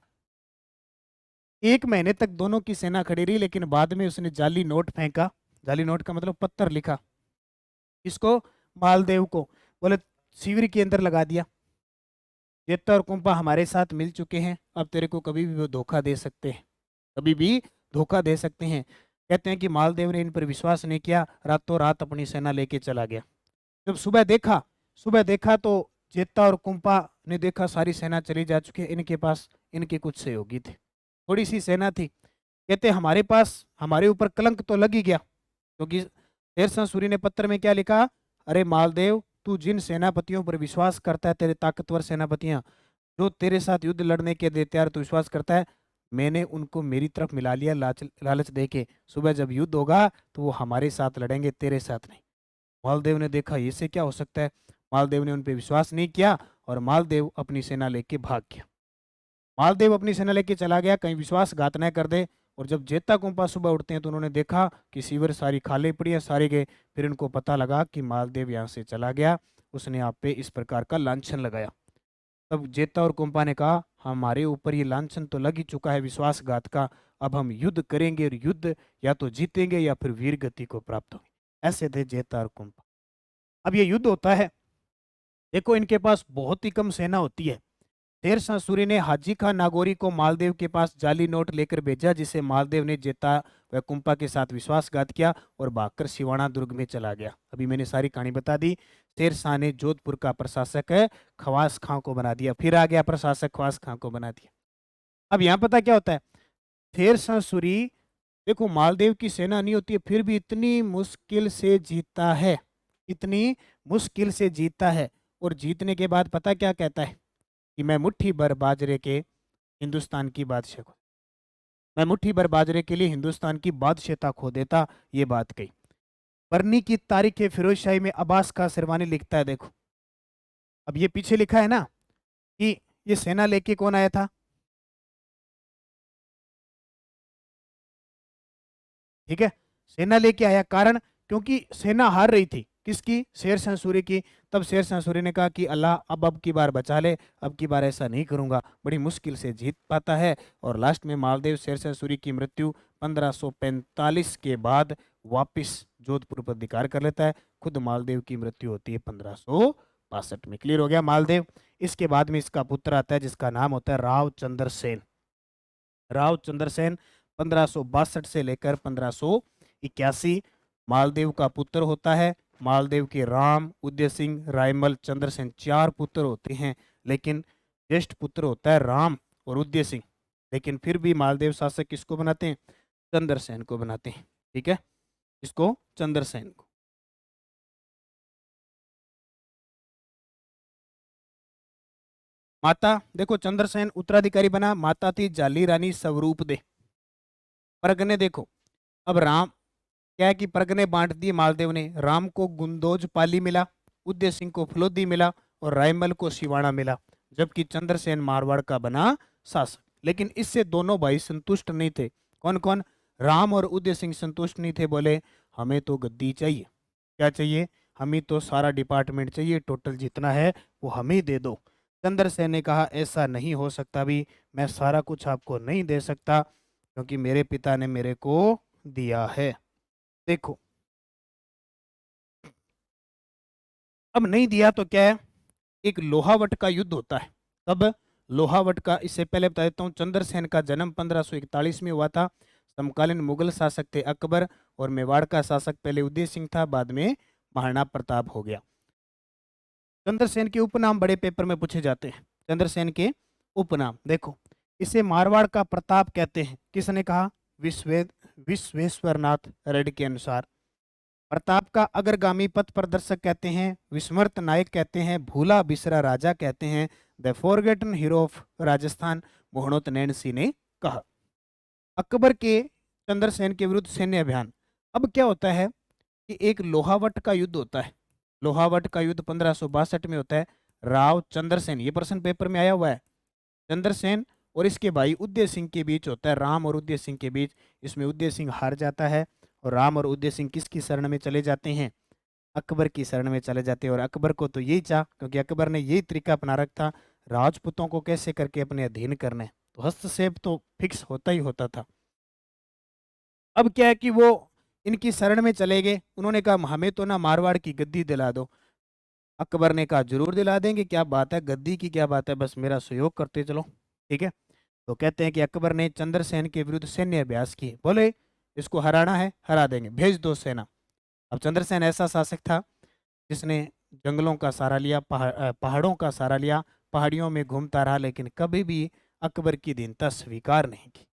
S1: 1 महीने तक दोनों की सेना खड़ी रही, लेकिन बाद में उसने जाली नोट फेंका। जाली नोट का मतलब पत्थर लिखा, इसको मालदेव को, बोले शिविर के अंदर लगा दिया। जेता और कुंपा हमारे साथ मिल चुके हैं, अब तेरे को कभी भी वो धोखा दे सकते हैं, कभी भी धोखा दे सकते हैं। कहते हैं कि मालदेव ने इन पर विश्वास नहीं किया, रातों रात अपनी सेना लेके चला गया। जब सुबह देखा तो जेता और कुंपा ने देखा सारी सेना चली जा चुकी है, इनके पास इनके कुछ सहयोगी थे, थोड़ी सी सेना थी। कहते हमारे पास हमारे ऊपर कलंक तो लग ही गया, क्योंकि शेरशाह सूरी ने पत्र में क्या लिखा, अरे मालदेव, तू जिन सेनापतियों पर विश्वास करता है, तेरे ताकतवर सेनापतियां जो तेरे साथ युद्ध लड़ने के लिए तैयार, तू विश्वास करता है, मैंने उनको मेरी तरफ मिला लिया लालच दे के। सुबह जब युद्ध होगा तो वो हमारे साथ लड़ेंगे, तेरे साथ नहीं। मालदेव ने देखा ये से क्या हो सकता है, मालदेव ने उन पर विश्वास नहीं किया और मालदेव अपनी सेना लेके भाग गया। मालदेव अपनी सेना लेके चला गया, कहीं विश्वासघात न कर दे। और जब जेता कुंपा सुबह उठते हैं तो उन्होंने देखा कि शिविर सारी खाली पड़ी है, सारे गए। फिर इनको पता लगा कि मालदेव यहाँ से चला गया, उसने आप पे इस प्रकार का लांछन लगाया। तब जेता और कुंपा ने कहा हमारे ऊपर ये लांछन तो लग ही चुका है विश्वासघात का, अब हम युद्ध करेंगे और युद्ध या तो जीतेंगे या फिर वीर गति को प्राप्त होंगे। ऐसे थे जेता और कुंपा। अब ये युद्ध होता है, देखो इनके पास बहुत ही कम सेना होती है। शेरशाह सूरी ने हाजी खान नागौरी को मालदेव के पास जाली नोट लेकर भेजा, जिसे मालदेव ने जेता व कुंपा के साथ विश्वासघात किया और भागकर सिवाना दुर्ग में चला गया। अभी मैंने सारी कहानी बता दी। शेरशाह ने जोधपुर का प्रशासक है खवास खां को बना दिया, फिर आ गया प्रशासक खवास खां को बना दिया। अब यहाँ पता क्या होता है, शेरशाह सूरी, देखो मालदेव की सेना नहीं होती है, फिर भी इतनी मुश्किल से जीतता है, इतनी मुश्किल से जीतता है। और जीतने के बाद पता क्या कहता है कि मैं मुट्ठी भर बाजरे के हिंदुस्तान की बादशाह को, मैं मुट्ठी भर बाजरे के लिए हिंदुस्तान की बादशाहता खो देता, ये बात कही। बरनी की तारीख फिरोज शाही में अब्बास का सिरवानी लिखता है, देखो अब ये पीछे लिखा है ना कि ये सेना लेके कौन आया था, ठीक है, सेना लेके आया, कारण क्योंकि सेना हार रही थी, किसकी, शेरशाह सूरी की। तब शेरशाह सूरी ने कहा कि अल्लाह अब की बार बचा ले, अब की बार ऐसा नहीं करूंगा, बड़ी मुश्किल से जीत पाता है। और लास्ट में मालदेव शेरशाह सूरी की मृत्यु 1545 के बाद वापिस जोधपुर पर अधिकार कर लेता है। खुद मालदेव की मृत्यु होती है 1562 में। क्लियर हो गया मालदेव। इसके बाद में इसका पुत्र आता है जिसका नाम होता है राव चंद्र सेन। राव चंद्र सेन 1562 से लेकर 1581 मालदेव का पुत्र होता है। मालदेव के राम, उदय सिंह, रायमल, चंद्रसेन 4 पुत्र होते हैं, लेकिन ज्येष्ठ पुत्र होता है राम और उदय सिंह। लेकिन फिर भी मालदेव शासक किसको बनाते हैं, चंद्रसेन को बनाते हैं, ठीक है, इसको चंद्रसेन को। माता देखो चंद्रसेन उत्तराधिकारी बना, माता थी जाली रानी स्वरूप दे। परगने देखो, अब राम क्या है कि परगने बांट दिए मालदेव ने। राम को गुंदोज पाली मिला, उदय सिंह को फलोदी मिला और रायमल को सिवाना मिला, जबकि चंद्रसेन मारवाड़ का बना शासक। लेकिन इससे दोनों भाई संतुष्ट नहीं थे। कौन कौन, राम और उदय सिंह संतुष्ट नहीं थे, बोले हमें तो गद्दी चाहिए। क्या चाहिए, हमें तो सारा डिपार्टमेंट चाहिए, टोटल जितना है वो हमें दे दो। चंद्रसेन ने कहा ऐसा नहीं हो सकता भी, मैं सारा कुछ आपको नहीं दे सकता, क्योंकि मेरे पिता ने मेरे को दिया है। देखो अब नहीं दिया तो क्या है, एक लोहावट का युद्ध होता है। तब लोहावट का, इससे पहले बता देता हूँ, चंद्रसेन का जन्म 1541 में हुआ था। समकालीन मुगल शासक थे अकबर, और मेवाड़ का शासक पहले उदय सिंह था, बाद में महाराणा प्रताप हो गया। चंद्रसेन के उपनाम बड़े पेपर में पूछे जाते हैं। चंद्रसेन के उपनाम देखो, इसे मारवाड़ का प्रताप कहते हैं। किसने कहा, विश्वेश्वरनाथ रेड्डी के अनुसार। प्रताप का अग्रगामी पथ प्रदर्शक कहते हैं, विस्मृत नायक कहते हैं, भूला बिसरा राजा कहते हैं, the forgotten hero of Rajasthan, Mohnot Nain Singh ने कहा। अकबर के चंद्रसेन के विरुद्ध सैन्य अभियान। अब क्या होता है कि एक लोहावट का युद्ध होता है। लोहावट का युद्ध 1562 में होता है। राव चंद्रसेन, ये प्रश्न पेपर में आया हुआ है, चंद्रसेन और इसके भाई उदय सिंह के बीच होता है, राम और उदय सिंह के बीच। इसमें उदय सिंह हार जाता है और राम और उदय सिंह किसकी शरण में चले जाते हैं? अकबर की शरण में चले जाते हैं। और अकबर को तो यही चाह, क्योंकि अकबर ने यही तरीका अपना रखा था, राजपूतों को कैसे करके अपने अधीन करना है, तो हस्तक्षेप तो फिक्स होता ही होता था। अब क्या है कि वो इनकी शरण में चले गए। उन्होंने कहा हमें तो ना मारवाड़ की गद्दी दिला दो। अकबर ने कहा जरूर दिला देंगे, क्या बात है, गद्दी की क्या बात है, बस मेरा सहयोग करते चलो। ठीक है। तो कहते हैं कि अकबर ने चंद्रसेन के विरुद्ध सैन्य अभ्यास किए, बोले इसको हराना है, हरा देंगे, भेज दो सेना। अब चंद्रसेन ऐसा शासक था जिसने जंगलों का सहारा लिया, पहाड़ों का सहारा लिया, पहाड़ियों में घूमता रहा, लेकिन कभी भी अकबर की दीनता स्वीकार नहीं की।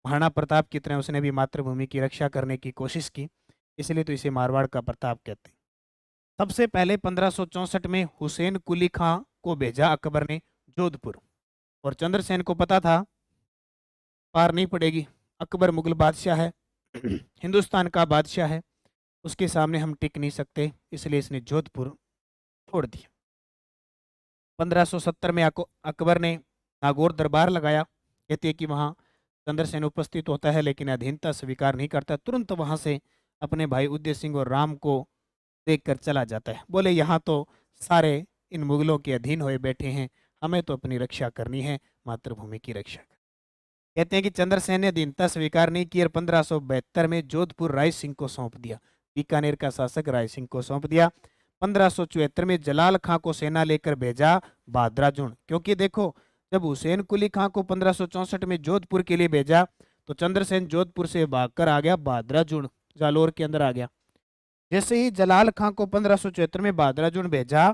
S1: महाराणा प्रताप की तरह उसने भी मातृभूमि की रक्षा करने की कोशिश की, इसलिए तो इसे मारवाड़ का प्रताप कहते हैं। सबसे पहले 1564 में हुसैन कुली खां को भेजा अकबर ने जोधपुर, और चंद्रसेन को पता था पार नहीं पड़ेगी, अकबर मुगल बादशाह है, हिंदुस्तान का बादशाह है, उसके सामने हम टिक नहीं सकते, इसलिए इसने जोधपुर छोड़ दिया। 1570 में अकबर ने नागौर दरबार लगाया। कहते हैं कि वहाँ चंद्रसेन उपस्थित होता है, लेकिन अधीनता स्वीकार नहीं करता, तुरंत वहाँ से अपने भाई उदय सिंह और राम को देखकर चला जाता है। बोले यहाँ तो सारे इन मुगलों के अधीन हुए बैठे हैं, हमें तो अपनी रक्षा करनी है, मातृभूमि की रक्षा। कहते हैं कि चंद्रसेन ने अधीनता स्वीकार नहीं की और 1572 में जोधपुर राय सिंह को सौंप दिया, बीकानेर का शासक राय सिंह को सौंप दिया। 1574 में जलाल खां को सेना लेकर भेजा बहादुराजुण, क्योंकि देखो जब हुसैन कुली खां को 1564 में जोधपुर के लिए भेजा, तो चंद्रसेन जोधपुर से भागकर आ गया बहादुराजुण, जालोर के अंदर आ गया। जैसे ही जलाल खां को 1574 में बहादुराजुण भेजा,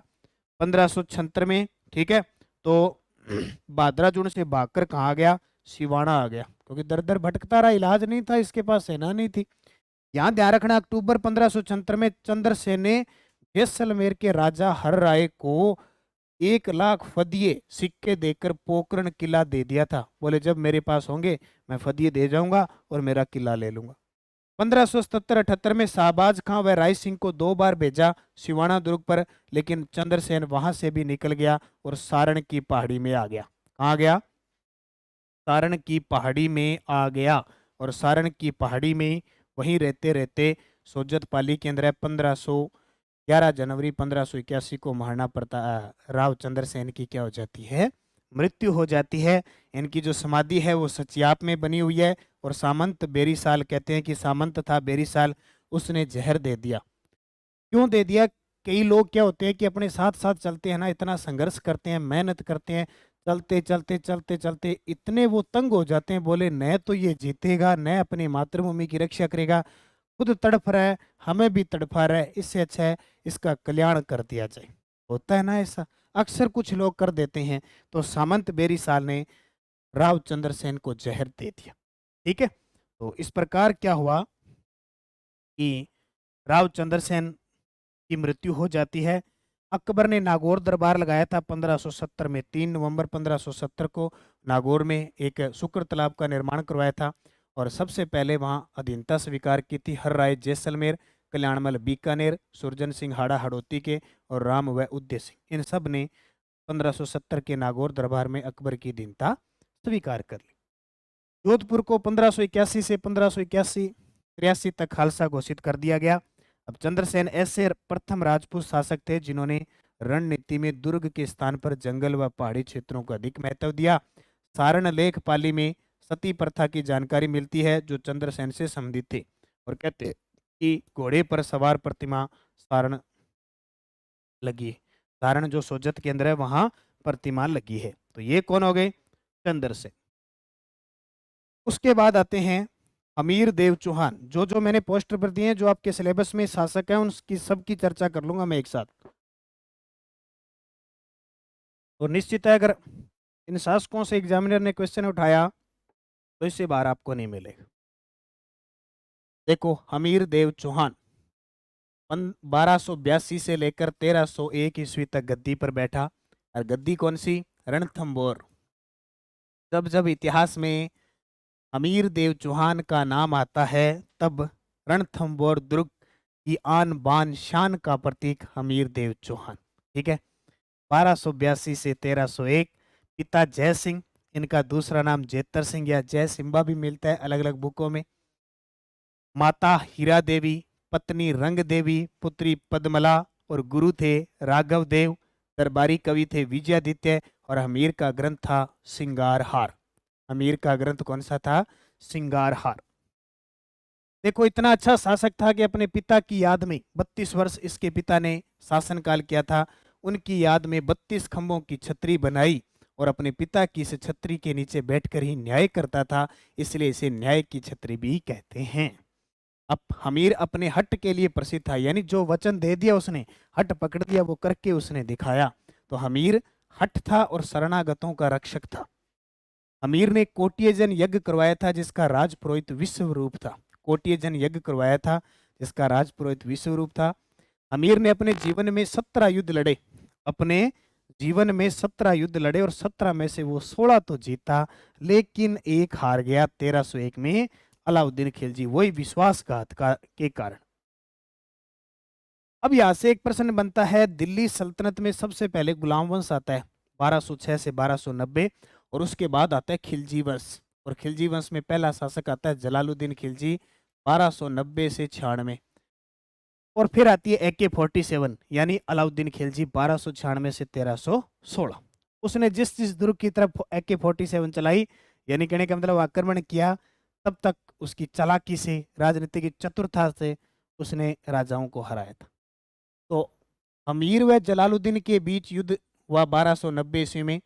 S1: 1576 में, ठीक है, तो बहादुराजुण से भागकर कहाँ आ गया? सिवाना आ गया, क्योंकि दर दर भटकता रहा, इलाज नहीं था, इसके पास सेना नहीं थी। यहाँ ध्यान रखना, अक्टूबर 1576 में चंद्रसेन ने जैसलमेर के राजा हर राय को 1 लाख फदिये सिक्के देकर पोकरण किला दे दिया था। बोले जब मेरे पास होंगे मैं फदिये दे जाऊंगा और मेरा किला ले लूंगा। 1577-78 में शाहबाज खां व राय सिंह को 2 बार भेजा सिवाना दुर्ग पर, लेकिन चंद्रसेन वहां से भी निकल गया और सारण की पहाड़ी में आ गया। कहाँ गया? सारण की पहाड़ी में आ गया, और सारण की पहाड़ी में वहीं रहते रहते सोजत पाली के अंदर 11 जनवरी 1581 को महाराणा प्रताप राव चंद्रसेन की क्या हो जाती है? मृत्यु हो जाती है। इनकी जो समाधि है वो सचियाप में बनी हुई है, और सामंत बेरीसाल, कहते हैं कि सामंत था बेरीसाल, उसने जहर दे दिया। क्यों दे दिया? कई लोग क्या होते हैं कि अपने साथ साथ चलते हैं ना, इतना संघर्ष करते हैं, मेहनत करते हैं, चलते चलते चलते चलते इतने वो तंग हो जाते हैं, बोले न तो ये जीतेगा न अपनी मातृभूमि की रक्षा करेगा, खुद तड़फ रहा है, हमें भी तड़फा रहा है, इससे अच्छा है इसका कल्याण कर दिया जाए। होता है ना ऐसा, अक्सर कुछ लोग कर देते हैं। तो सामंत बेरीसाल ने राव चंद्रसेन को जहर दे दिया। ठीक है, तो इस प्रकार क्या हुआ कि राव चंद्रसेन की मृत्यु हो जाती है। अकबर ने नागौर दरबार लगाया था 1570 में। 3 नवंबर 1570 को नागौर में एक शुक्र तालाब का निर्माण करवाया था, और सबसे पहले वहां अधीनता स्वीकार की थी हर राय जैसलमेर, कल्याणमल बीकानेर, सुरजन सिंह हाड़ा हड़ौती के, और राम व उदय सिंह, इन सब ने 1570 के नागौर दरबार में अकबर की अधीनता स्वीकार कर ली। जोधपुर को 1581 से 1583 तक खालसा घोषित कर दिया गया। अब चंद्रसेन ऐसे प्रथम राजपूत शासक थे जिन्होंने रणनीति में दुर्ग के स्थान पर जंगल व पहाड़ी क्षेत्रों को अधिक महत्व दिया। सारण लेख पाली में सती प्रथा की जानकारी मिलती है जो चंद्रसेन से संबंधित थे, और कहते हैं कि घोड़े पर सवार प्रतिमा सारण लगी है। सारण जो सोजत के अंदर है वहां प्रतिमा लगी है। तो ये कौन हो गए? चंद्रसेन। उसके बाद आते हैं अमीर देव चौहान। जो जो मैंने पोस्टर पर दिए हैं, जो आपके सिलेबस में शासक हैं, उनकी सबकी चर्चा कर लूंगा मैं एक साथ। और निश्चित है अगर इन शासकों से एग्जामिनर ने क्वेश्चन उठाया तो इससे बाहर आपको नहीं मिलेगा। देखो, हमीर देव चौहान 1282 से लेकर 1301 ईस्वी तक गद्दी पर बैठा। और गद्दी कौन सी? रणथंबोर। जब जब इतिहास में हमीर देव चौहान का नाम आता है तब रणथंबोर दुर्ग की आन बान शान का प्रतीक हमीर देव चौहान। ठीक है, 1282 से 1301। पिता जय सिंह, इनका दूसरा नाम जेतर सिंह या जय सिम्बा भी मिलता है अलग अलग बुकों में। माता हीरा देवी, पत्नी रंग देवी, पुत्री पद्मला और गुरु थे राघव देव। दरबारी कवि थे विजयादित्य और हमीर का ग्रंथ था सिंगारहार। हमीर का ग्रंथ कौन सा था? सिंगारहार। देखो इतना अच्छा शासक था कि अपने पिता की याद में 32 वर्ष इसके पिता ने शासनकाल किया था। उनकी याद में 32 खंभों की छतरी बनाई और अपने पिता की इस छतरी के नीचे बैठकर ही न्याय करता था, इसलिए इसे न्याय की छतरी भी कहते हैं। अब हमीर अपने हट के लिए प्रसिद्ध था, यानी जो वचन दे दिया उसने, हट पकड़ दिया, वो करके उसने दिखाया। तो हमीर हट था और शरणागतों का रक्षक था। हमीर ने कोटियजन यज्ञ करवाया था जिसका राजपुरोहित विश्वरूप था। कोटियजन यज्ञ करवाया था जिसका राजपुरोहित विश्वरूप था। हमीर ने अपने जीवन में 17 युद्ध लड़े। अपने जीवन में 17 युद्ध लड़े और 17 में से वो 16 तो जीता, लेकिन एक हार गया 1301 में अलाउद्दीन खिलजी, वही विश्वासघात के कारण। अब यहां से एक प्रश्न बनता है, दिल्ली सल्तनत में सबसे पहले गुलाम वंश आता है 1206 से 1290 और उसके बाद आता है खिलजी वंश। और खिलजी वंश में पहला शासक आता है जलालुद्दीन खिलजी 1290 से 96। और फिर आती है AK-47 यानी अलाउद्दीन खिलजी 1296 से 1316। उसने जिस जिस दुर्ग की तरफ AK-47 चलाई, यानी कहने का मतलब आक्रमण किया, तब तक उसकी चालाकी से, राजनीति की चतुरता से उसने राजाओं को हराया था। तो अमीर व जलालुद्दीन के बीच युद्ध हुआ 1290 ईस्वी में।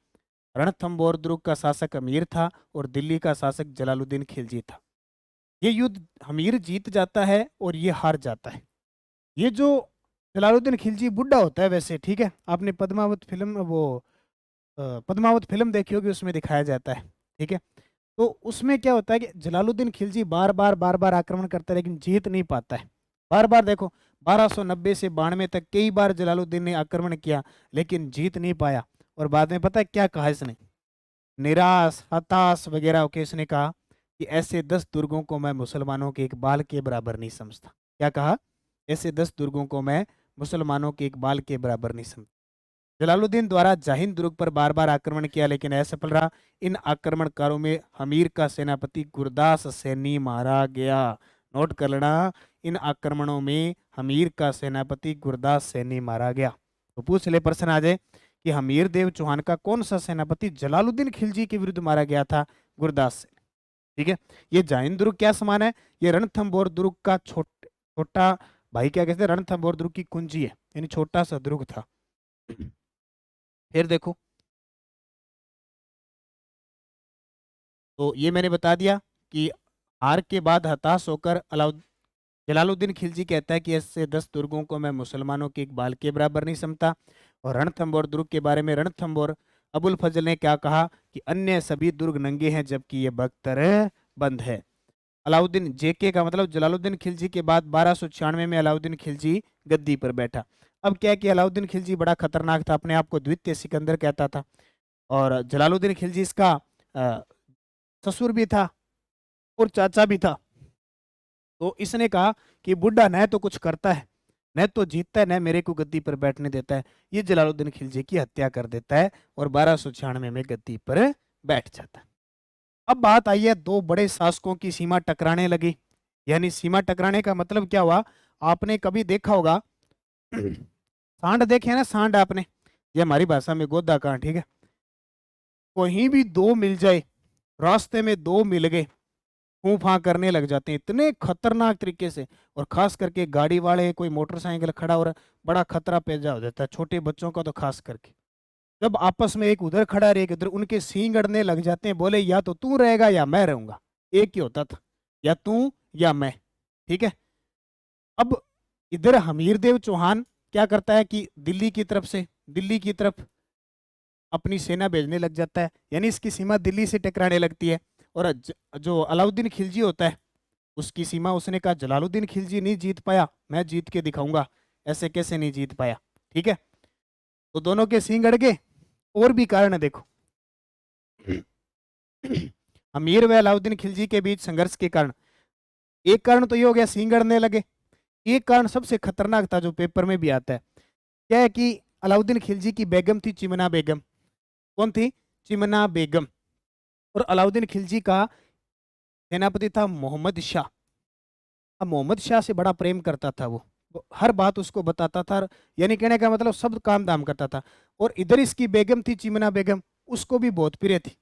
S1: रणथंबोर दुर्ग का शासक अमीर था और दिल्ली का शासक जलालुद्दीन खिलजी था। ये युद्ध अमीर जीत जाता है और ये हार जाता है। ये जो जलालुद्दीन खिलजी बुढ़ा होता है वैसे, ठीक है, आपने पद्मावत फिल्म पद्मावत फिल्म देखी होगी, उसमें दिखाया जाता है, ठीक है। तो उसमें क्या होता है कि जलालुद्दीन खिलजी बार बार आक्रमण करता है लेकिन जीत नहीं पाता है। बार बार देखो 1290 से 92 तक कई बार जलालुद्दीन ने आक्रमण किया लेकिन जीत नहीं पाया। और बाद में पता है क्या कहा इसने? निराश, हताश वगैरह होके इसने कहा कि ऐसे 10 दुर्गों को मैं मुसलमानों के एक बाल के बराबर नहीं समझता। क्या कहा? ऐसे 10 दुर्गों को मैं मुसलमानों के एक बाल के बराबर नहीं समझता। जलालुद्दीन द्वारा जाहिन दुर्ग पर बार बार आक्रमण किया लेकिन असफल रहा। इन आक्रमणकारों में हमीर का सेनापति गुरदास सैनी मारा गया। नोट कर लेना, इन आक्रमणों में हमीर का सेनापति गुरदास सैनी मारा गया। तो पूछ ले प्रश्न आ जाए कि हमीर देव चौहान का कौन सा सेनापति जलालुद्दीन खिलजी के विरुद्ध मारा गया था? गुरदास सैनी। ठीक है, ये जाहिन दुर्ग क्या समान है? ये रणथंबोर दुर्ग का छोटा भाई, क्या कहते हैं, रणथंबोर दुर्ग की कुंजी है, यानी छोटा सा दुर्ग था। फिर देखो, तो ये मैंने बता दिया कि हार के बाद हताश होकर जलालुद्दीन खिलजी कहता है कि ऐसे 10 दुर्गों को मैं मुसलमानों के एक बाल के बराबर नहीं समझता। और रणथंबोर दुर्ग के बारे में रणथंबोर अबुल फजल ने क्या कहा कि अन्य सभी दुर्ग नंगे हैं जबकि ये बख्तर बंद है। अलाउद्दीन जेके का मतलब जलालुद्दीन खिलजी के बाद 1296 में अलाउद्दीन खिलजी गद्दी पर बैठा। अब क्या है कि अलाउद्दीन खिलजी बड़ा खतरनाक था, अपने आप को द्वितीय सिकंदर कहता था। और जलालुद्दीन खिलजी इसका ससुर भी था और चाचा भी था। तो इसने कहा कि बुढ़ा न तो कुछ करता है, न तो जीतता है, न मेरे को गद्दी पर बैठने देता है। ये जलालुद्दीन खिलजी की हत्या कर देता है और 1296 में गद्दी पर बैठ जाता है। अब बात आई है, दो बड़े शासकों की सीमा टकराने लगी। यानी सीमा टकराने का मतलब क्या हुआ? आपने कभी देखा होगा सांड देखे हैं ना, सांड आपने, ये हमारी भाषा में गोदा कहाँ, ठीक है। कहीं भी दो मिल जाए, रास्ते में दो मिल गए, फूं फां करने लग जाते हैं इतने खतरनाक तरीके से। और खास करके गाड़ी वाले, कोई मोटरसाइकिल खड़ा हो रहा, बड़ा खतरा पैदा हो जाता है छोटे बच्चों का तो खास करके। जब आपस में एक उधर खड़ा रहे एक इधर, उनके सींग अड़ने लग जाते हैं, बोले या तो तू रहेगा या मैं रहूंगा, एक ही होता था, या तू या मैं, ठीक है। अब इधर हमीर देव चौहान क्या करता है कि दिल्ली की तरफ अपनी सेना भेजने लग जाता है, यानी इसकी सीमा दिल्ली से टकराने लगती है। और जो अलाउद्दीन खिलजी होता है उसकी सीमा, उसने कहा जलालुद्दीन खिलजी नहीं जीत पाया, मैं जीत के दिखाऊंगा। ऐसे कैसे नहीं जीत पाया, ठीक है। तो दोनों के सींग अड़ गए। और भी कारण है देखो, अमीर व अलाउद्दीन खिलजी के बीच संघर्ष के कारण, एक कारण तो ये हो गया सींग अड़ने लगे। एक कारण सबसे खतरनाक था जो पेपर में भी आता है, क्या है कि अलाउद्दीन खिलजी की बेगम थी चिमना बेगम। कौन थी? चिमना बेगम। और अलाउद्दीन खिलजी का सेनापति था मोहम्मद शाह। अब मोहम्मद शाह से बड़ा प्रेम करता था वो हर बात उसको बताता था, यानी कहने का मतलब सब काम दाम करता था। और इधर इसकी बेगम थी चिमना बेगम, उसको भी बहुत प्रिय थी।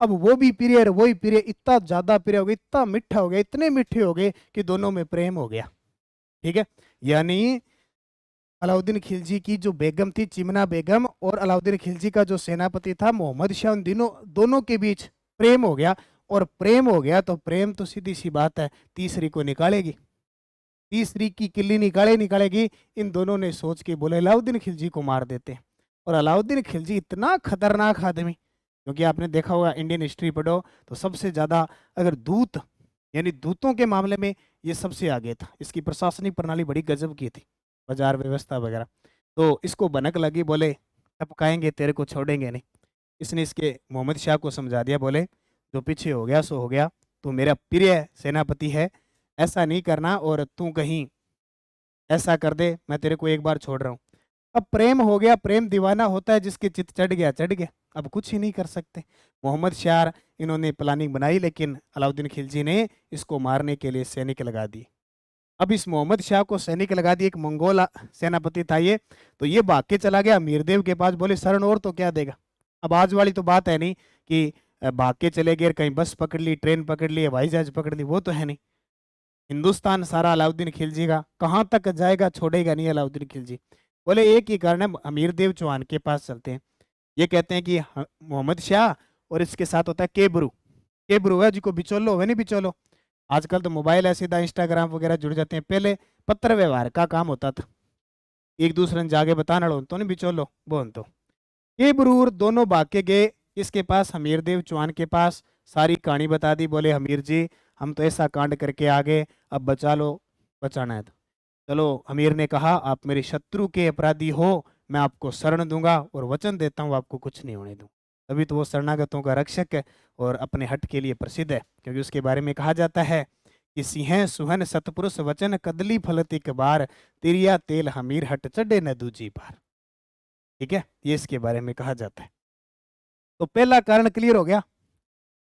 S1: अब वो भी प्रिय और वही प्रिय, इतना ज्यादा प्रिय हो गया, इतना मीठा हो गया, इतने मीठे हो गए कि दोनों में प्रेम हो गया। ठीक है, यानी अलाउद्दीन खिलजी की जो बेगम थी चिमना बेगम और अलाउद्दीन खिलजी का जो सेनापति था मोहम्मद शाह, उन दिनों दोनों के बीच प्रेम हो गया। और प्रेम हो गया तो प्रेम तो सीधी सी बात है तीसरी को निकालेगी, तीसरी की किल्ली निकालेगी। इन दोनों ने सोच के बोले अलाउद्दीन खिलजी को मार देते हैं। और अलाउद्दीन खिलजी इतना खतरनाक आदमी, क्योंकि आपने देखा होगा इंडियन हिस्ट्री पढ़ो तो सबसे ज्यादा अगर दूत यानी दूतों के मामले में ये सबसे आगे था। इसकी प्रशासनिक प्रणाली बड़ी गजब की थी, बाजार व्यवस्था वगैरह। तो इसको भनक लगी, बोले टपकाएंगे तेरे को, छोड़ेंगे नहीं। इसने इसके मोहम्मद शाह को समझा दिया, बोले जो पीछे हो गया सो हो गया, तू मेरा प्रिय सेनापति है, ऐसा नहीं करना, और तू कहीं ऐसा कर दे मैं तेरे को एक बार छोड़ रहा हूँ। अब प्रेम हो गया, प्रेम दीवाना होता है, जिसके चित चढ़ गया चढ़ गया, अब कुछ ही नहीं कर सकते। मोहम्मद शाह इन्होंने प्लानिंग बनाई, लेकिन अलाउद्दीन खिलजी ने इसको मारने के लिए सैनिक लगा दिए। अब इस मोहम्मद शाह को सैनिक लगा दिए, एक मंगोल सेनापति था ये। तो ये भाग के चला गया मीरदेव के पास, बोले शरण और तो क्या देगा। अब आज वाली तो बात है नहीं कि भाग के चले गए, कहीं बस पकड़ ली, ट्रेन पकड़ ली, हवाई जहाज पकड़ ली, वो तो है नहीं। हिंदुस्तान सारा अलाउद्दीन खिलजी का, कहाँ तक जाएगा, छोड़ेगा नहीं अलाउद्दीन खिलजी। बोले एक ही कारण है, अमीर देव चौहान के पास चलते हैं। ये कहते हैं कि मोहम्मद शाह और इसके साथ होता है केबरू, केबरू है जिसको बिचौलो है, नहीं बिचौलो। आजकल तो मोबाइल है, सीधा इंस्टाग्राम वगैरह जुड़ जाते हैं, पहले पत्र व्यवहार का काम होता था, एक दूसरे ने जाके बताना लो तो नहीं बिचौलो बोन तो। ये बरूर दोनों भाग के गए इसके पास, हमीर देव चौहान के पास, सारी कहानी बता दी। बोले हमीर जी हम तो ऐसा कांड करके आ गए, अब बचा लो, बचाना है तो चलो। अमीर ने कहा आप मेरे शत्रु के अपराधी हो, मैं आपको शरण दूंगा और वचन देता हूँ आपको कुछ नहीं होने दूं। तभी तो वो शरणागतों का रक्षक है और अपने हट के लिए प्रसिद्ध है, क्योंकि उसके बारे में कहा जाता है कि सिंह सुहन सतपुरुष वचन कदली फलत एक बार, तिरिया तेल हमीर हट चढ़े न दूजी बार। ठीक है, ये इसके बारे में कहा जाता है। तो पहला कारण क्लियर हो गया।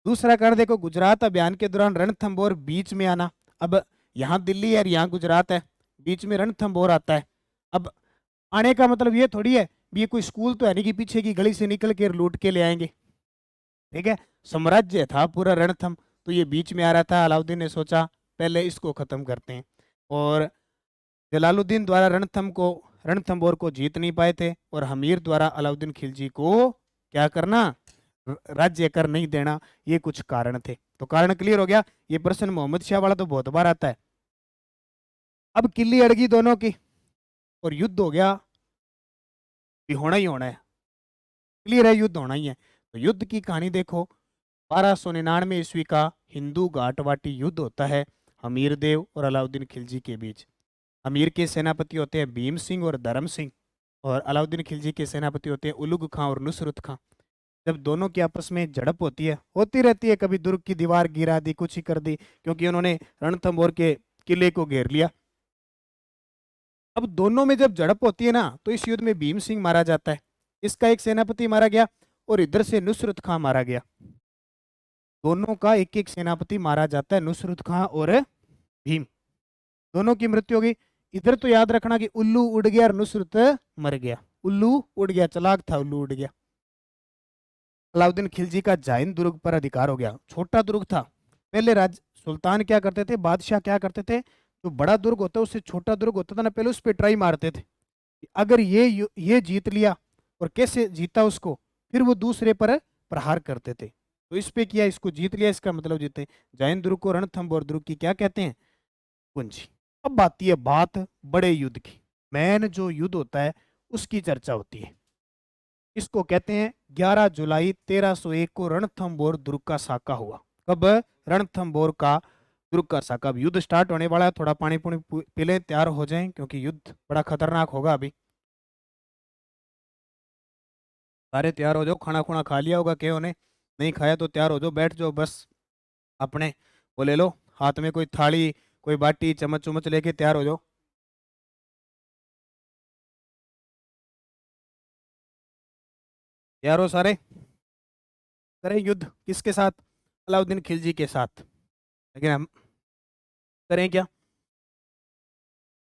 S1: दूसरा कारण देखो, गुजरात अभियान के दौरान रणथंभौर बीच में आना। अब यहाँ दिल्ली है, यहाँ गुजरात है, बीच में रणथंभौर आता है। अब आने का मतलब ये थोड़ी है भी ये कोई स्कूल तो है नहीं कि पीछे की गली से निकल के लूट के ले आएंगे। ठीक है, साम्राज्य था पूरा रणथंभ, तो ये बीच में आ रहा था। अलाउद्दीन ने सोचा पहले इसको खत्म करते हैं। और जलालुद्दीन द्वारा रणथंभौर को जीत नहीं पाए थे, और हमीर द्वारा अलाउद्दीन खिलजी को क्या करना, राज्य कर नहीं देना, ये कुछ कारण थे। तो कारण क्लियर हो गया। ये प्रश्न मोहम्मद शाह वाला तो बहुत बार आता है। अब किल्ली अड़गी दोनों की और युद्ध हो गया, भी होना ही होना है, क्लियर है युद्ध होना ही है। तो युद्ध की कहानी देखो, 1299 ईस्वी का हिंदू घाटवाटी युद्ध होता है हमीर देव और अलाउद्दीन खिलजी के बीच। अमीर के सेनापति होते हैं भीम सिंह और धर्म सिंह, और अलाउद्दीन खिलजी के सेनापति होते हैं उलुग खां और नुसरत खां। जब दोनों की आपस में झड़प होती है, होती रहती है, कभी दुर्ग की दीवार गिरा दी, कुछ ही कर दी, क्योंकि उन्होंने रणथंभौर के किले को घेर लिया। अब दोनों में जब झड़प होती है ना, तो इस युद्ध में भीम सिंह मारा जाता है, इसका एक सेनापति मारा गया, और इधर से नुसरत खां मारा गया। दोनों का एक एक सेनापति मारा जाता है, नुसरत खां और भीम, दोनों की मृत्यु हो गई। इधर तो याद रखना कि उल्लू उड़ गया और नुसरत मर गया। उल्लू उड़ गया, चालाक था, उल्लू उड़ गया। अलाउद्दीन खिलजी का जाइन दुर्ग पर अधिकार हो गया, छोटा दुर्ग था। पहले राज सुल्तान क्या करते थे, बादशाह क्या करते थे, जो बड़ा दुर्ग होता है उससे छोटा दुर्ग होता था ना, पहले उस पर ट्राई मारते थे। अगर ये जीत लिया, और कैसे जीता उसको, फिर वो दूसरे पर प्रहार करते थे। तो इस पे किया, इसको जीत लिया, इसका मतलब जीते। जैन दुर्ग को रणथंभौर दुर्ग की क्या कहते हैं, कुंजी। अब आती है बात बड़े युद्ध की, मैन जो युद्ध होता है उसकी चर्चा होती है। इसको कहते हैं 11 जुलाई 1301 को रणथंभौर दुर्ग का साका हुआ। कब, रणथंभौर का दुर्ग का साका। अब युद्ध स्टार्ट होने वाला है, थोड़ा पानी पुनी पी लें, तैयार हो जाएं, क्योंकि युद्ध बड़ा खतरनाक होगा अभी। सारे तैयार हो जाओ, खाना खुना खा लिया होगा के ने, नहीं खाया तो तैयार हो जाओ, बैठ जाओ बस अपने वो ले लो, हाथ में कोई थाली, कोई बाटी, चम्मच उम्मच लेके तैयार हो जाओ। तैयार हो सारे। करें युद्ध किसके साथ? अलाउद्दीन खिलजी के साथ। लेकिन हम करें क्या?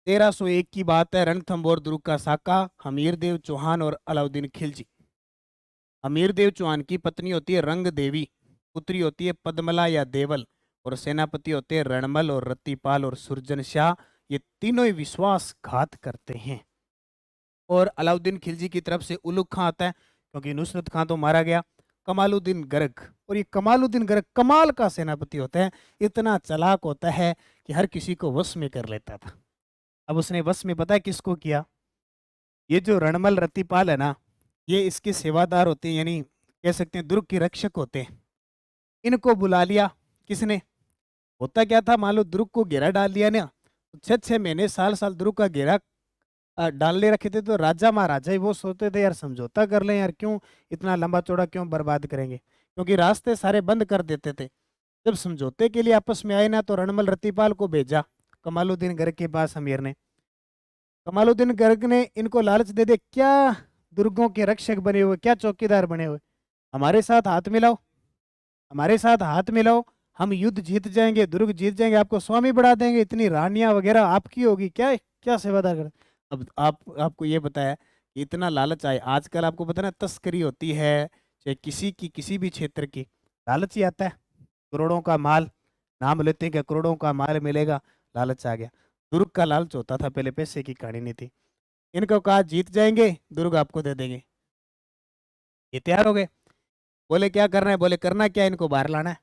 S1: 1301 की बात है, रणथंभौर दुर्ग का साका, हमीर देव चौहान और अलाउद्दीन खिलजी। हमीर देव चौहान की पत्नी होती है रंग देवी, पुत्री होती है पद्मला या देवल, और सेनापति होते हैं रणमल और रत्तीपाल और सुरजन शाह। ये तीनों ही विश्वासघात करते हैं। और अलाउद्दीन खिलजी की तरफ से उलुग खां आता है, क्योंकि नुसरत खां तो मारा गया। कमालुद्दीन गर्ग, और ये कमालुद्दीन गर्ग कमाल का सेनापति होता है, इतना चालाक होता है कि हर किसी को वश में कर लेता था। अब उसने वश में पता है किसको किया? ये जो रणमल रत्तीपाल है ना, ये इसके सेवादार होते हैं, यानी कह सकते हैं दुर्ग के रक्षक होते हैं। इनको बुला लिया। किसने? होता क्या था, मान लो दुर्ग को घेरा डाल दिया ना, तो 6-6 महीने साल साल दुर्ग का घेरा डालने रखे थे, तो राजा महाराजा ही वो सोचते थे यार समझौता कर लें यार, क्यों इतना लंबा चौड़ा क्यों बर्बाद करेंगे, क्योंकि रास्ते सारे बंद कर देते थे। जब समझौते के लिए आपस में आए ना, तो रणमल रत्तीपाल को भेजा कमालुद्दीन गर्ग के पास अमीर ने। कमालुद्दीन गर्ग ने इनको लालच दे दे, क्या दुर्गों के रक्षक बने हुए, क्या चौकीदार बने हुए, हमारे साथ हाथ मिलाओ, हमारे साथ हाथ मिलाओ, हम युद्ध जीत जाएंगे, दुर्ग जीत जाएंगे, आपको स्वामी बढ़ा देंगे, इतनी रानियां वगैरह आपकी होगी, क्या क्या सेवादार कर। अब आपको ये बताया कि इतना लालच आए, आजकल आपको पता है ना तस्करी होती है, चाहे किसी की किसी भी क्षेत्र की, लालच ही आता है। करोड़ों का माल, नाम लेते हैं कि करोड़ों का माल मिलेगा, लालच आ गया। दुर्ग का लालच होता था पहले, पैसे की कहानी नहीं थी। इनको कहा जीत जाएंगे, दुर्ग आपको दे देंगे। ये तैयार हो गए। बोले क्या करना है? बोले करना क्या है, इनको बाहर लाना है।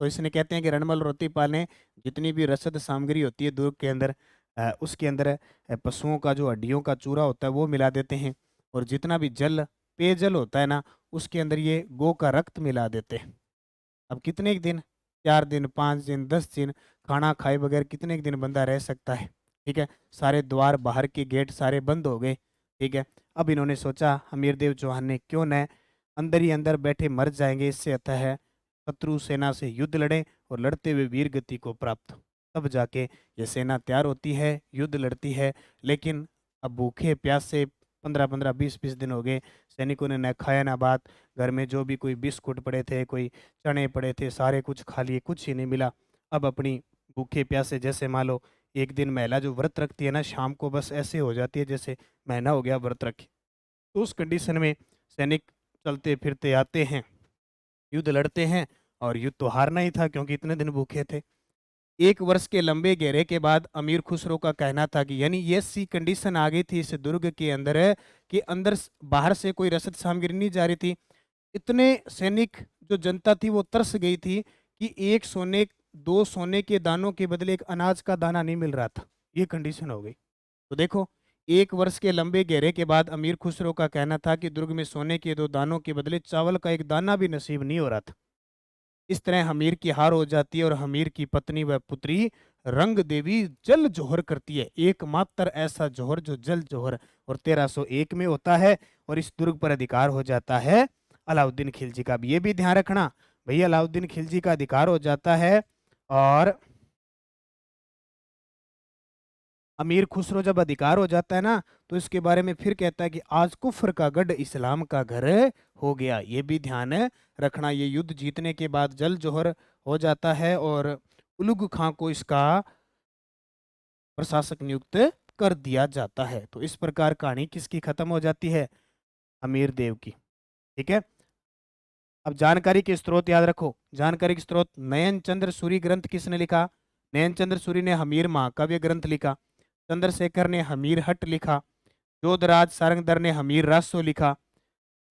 S1: तो इसने कहते हैं कि रणमल रोतीपाल ने जितनी भी रसद सामग्री होती है दुर्ग के अंदर, उसके अंदर पशुओं का जो हड्डियों का चूरा होता है वो मिला देते हैं, और जितना भी जल पेयजल होता है ना, उसके अंदर ये गौ का रक्त मिला देते हैं। अब कितने एक दिन, 4 दिन, 5 दिन, 10 दिन खाना खाए बगैर कितने एक दिन बंदा रह सकता है? ठीक है। सारे द्वार बाहर के गेट सारे बंद हो गए। ठीक है। अब इन्होंने सोचा हमीर देव चौहान ने, क्यों न अंदर ही अंदर बैठे मर जाएंगे, इससे अच्छा है शत्रु सेना से युद्ध लड़ें और लड़ते हुए वीर गति को प्राप्त हो। तब जाके ये सेना तैयार होती है, युद्ध लड़ती है। लेकिन अब भूखे प्यासे 15-15, 20-20 दिन हो गए, सैनिकों ने न खाया ना बात, घर में जो भी कोई बिस्कुट पड़े थे, कोई चने पड़े थे, सारे कुछ खा लिए, कुछ ही नहीं मिला। अब अपनी भूखे प्यासे, जैसे मान लो एक दिन महिला जो व्रत रखती है ना, शाम को बस ऐसे हो जाती है जैसे महीना हो गया व्रत रखे। तो उस कंडीशन में सैनिक चलते फिरते आते हैं, युद्ध लड़ते हैं, और युद्ध तो हारना ही था क्योंकि इतने दिन भूखे थे। 1 वर्ष के लंबे घेरे के बाद अमीर खुसरो का कहना था कि, यानी ये सी कंडीशन आ गई थी इस दुर्ग के अंदर है कि अंदर बाहर से कोई रसद सामग्री नहीं जा रही थी। इतने सैनिक, जो जनता थी वो तरस गई थी कि एक सोने, 2 सोने के दानों के बदले एक अनाज का दाना नहीं मिल रहा था। ये कंडीशन हो गई। तो देखो, 1 वर्ष के लंबे घेरे के बाद अमीर खुसरो का कहना था कि दुर्ग में सोने के 2 दानों के बदले चावल का एक दाना भी नसीब नहीं हो रहा था। इस तरह हमीर की हार हो जाती है, और हमीर की पत्नी व पुत्री रंग देवी जल जोहर करती है, एकमात्र ऐसा जोहर जो जल जोहर, और 1301 में होता है, और इस दुर्ग पर अधिकार हो जाता है अलाउद्दीन खिलजी का। भी ये भी ध्यान रखना भैया, अलाउद्दीन खिलजी का अधिकार हो जाता है। और अमीर खुसरो जब अधिकार हो जाता है ना, तो इसके बारे में फिर कहता है कि आज कुफ्र का गढ़ इस्लाम का घर हो गया। ये भी ध्यान रखना। ये युद्ध जीतने के बाद जल जोहर हो जाता है, और उलुग खां को इसका प्रशासक नियुक्त कर दिया जाता है। तो इस प्रकार कहानी किसकी खत्म हो जाती है? अमीर देव की। ठीक है। अब जानकारी के स्रोत याद रखो। जानकारी के स्रोत, नयन चंद्र सूरी ग्रंथ किसने लिखा? नयन चंद्र सूरी ने हमीर महाकाव्य ग्रंथ लिखा। चंद्रशेखर ने हमीर हट लिखा। जोधराज सारंगधर ने हमीर रासो लिखा।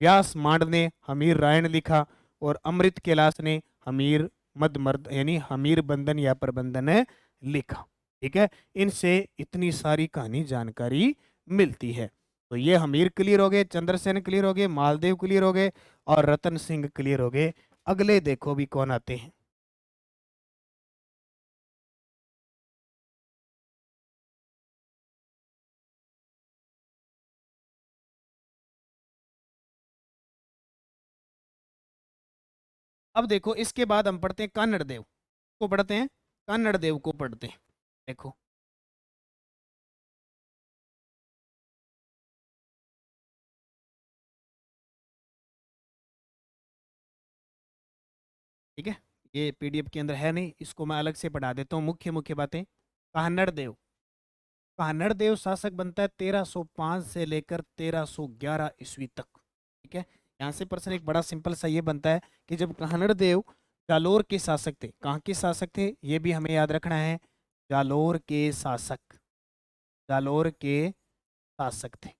S1: व्यास मांड ने हमीर रायण लिखा। और अमृत कैलाश ने हमीर मदमर्द यानी हमीर बंधन या प्रबंधन लिखा। ठीक है। इनसे इतनी सारी कहानी जानकारी मिलती है। तो ये हमीर क्लियर हो गए, चंद्रसेन क्लियर हो गए, मालदेव क्लियर हो गए, और रतन सिंह क्लियर हो गए। अगले देखो भी कौन आते हैं। अब देखो, इसके बाद हम पढ़ते हैं कान्नड़ देव को, पढ़ते हैं कान्नड़ देव को पढ़ते हैं। देखो, ठीक है, ये पीडीएफ के अंदर है नहीं, इसको मैं अलग से पढ़ा देता हूँ। मुख्य मुख्य बातें। काहनड़ देव, काहनड़ देव शासक बनता है 1305 से लेकर 1311 ईस्वी तक। ठीक है, यहाँ से प्रश्न एक बड़ा सिंपल सा ये बनता है कि जब काहनड़ देव जालोर के शासक थे, कहाँ के शासक थे ये भी हमें याद रखना है, जालोर के शासक, जालोर के शासक थे।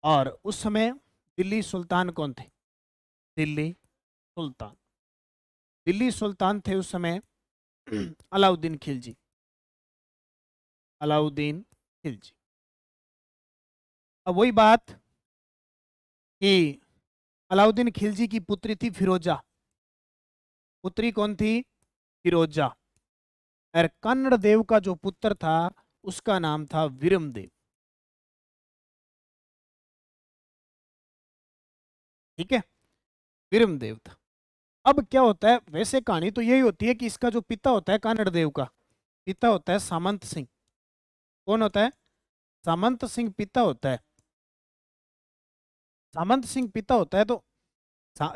S1: और उस समय दिल्ली सुल्तान कौन थे? दिल्ली सुल्तान, दिल्ली सुल्तान थे उस समय अलाउद्दीन खिलजी, अलाउद्दीन खिलजी। अब वही बात कि अलाउद्दीन खिलजी की पुत्री थी फिरोजा, पुत्री कौन थी? फिरोजा। और कन्नड़ देव का जो पुत्र था उसका नाम था वीरमदेव। ठीक है, वीरमदेव था। अब क्या होता है, वैसे कहानी तो यही होती है कि इसका जो पिता होता है कानड़ देव का पिता होता है सामंत सिंह। कौन होता है? सामंत सिंह पिता होता है, सामंत सिंह पिता होता है। तो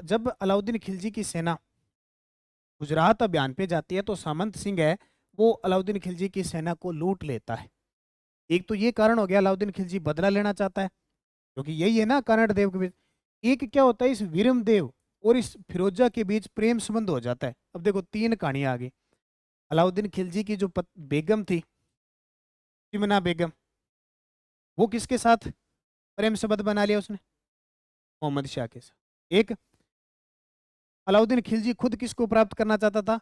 S1: जब अलाउद्दीन खिलजी की सेना गुजरात अभियान पे जाती है तो सामंत सिंह है वो अलाउद्दीन खिलजी की सेना को लूट लेता है। एक तो ये कारण हो गया, अलाउद्दीन खिलजी बदला लेना चाहता है क्योंकि यही है ना कन्नड़ देव के बीच। एक क्या होता है, इस वीरम देव और इस फिरोजा के बीच प्रेम संबंध हो जाता है। अब देखो तीन कहानियां आ गई। अलाउद्दीन खिलजी की जो बेगम थी तिमना बेगम, वो किसके साथ प्रेम संबंध बना लिया उसने? मोहम्मद शाह के साथ। एक अलाउद्दीन खिलजी खुद किसको प्राप्त करना चाहता था?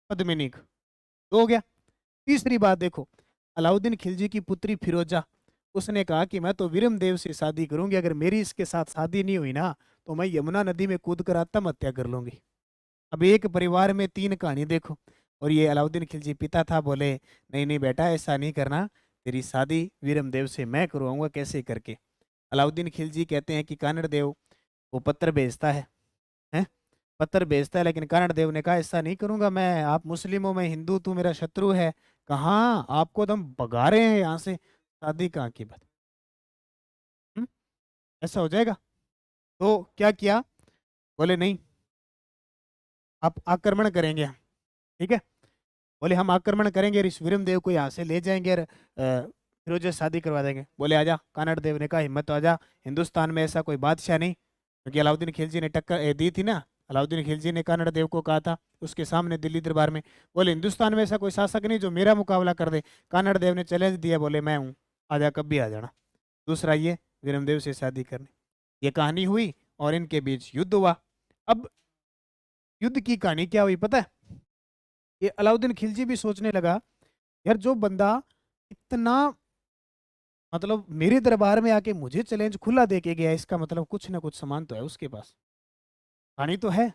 S1: पद्मिनी को। दो हो गया। तीसरी बात देखो, अलाउद्दीन खिलजी की पुत्री फिरोजा, उसने कहा कि मैं तो वीरम देव से शादी करूंगी, अगर मेरी इसके साथ शादी नहीं हुई ना तो मैं यमुना नदी में कूद कर आत्महत्या कर लूंगी। अब एक परिवार में तीन कहानी देखो। और ये अलाउद्दीन खिलजी पिता था, बोले नहीं नहीं बेटा ऐसा नहीं करना, तेरी शादी वीरम देव से मैं करवाऊंगा कैसे करके। अलाउद्दीन खिलजी कहते हैं कि कानड़ देव वो पत्र भेजता है, पत्र भेजता है, लेकिन कानड़ देव ने कहा ऐसा नहीं करूंगा मैं, आप मुस्लिम हो मैं हिंदू, तू मेरा शत्रु है। कहाँ आपको तो हम भगा रहे हैं यहाँ से, शादी कहाँ की बात। हम्म, ऐसा हो जाएगा। तो क्या किया, बोले नहीं आप आक्रमण करेंगे हम। ठीक है, बोले हम आक्रमण करेंगे और इस वीरम देव को यहाँ से ले जाएंगे और फिरोज से शादी करवा देंगे। बोले आजा, कानड़ देव ने कहा हिम्मत तो आजा, हिंदुस्तान में ऐसा कोई बादशाह नहीं, क्योंकि अलाउद्दीन खिलजी ने टक्कर दी थी ना, अलाउद्दीन खिलजी ने कानड़ देव को कहा था उसके सामने दिल्ली दरबार में, बोले हिंदुस्तान में ऐसा कोई शासक नहीं जो मेरा मुकाबला कर दे। कानड़ देव ने चैलेंज दिया, बोले मैं हूँ, आजा कभी आ जाना। दूसरा ये वीरमदेव से शादी करनी, ये कहानी हुई और इनके बीच युद्ध हुआ। अब युद्ध की कहानी क्या हुई पता है? ये अलाउद्दीन खिलजी भी सोचने लगा यार जो बंदा इतना मतलब मेरे दरबार में आके मुझे चैलेंज खुला दे के गया, इसका मतलब कुछ ना कुछ सामान तो है उसके पास, कहानी तो है।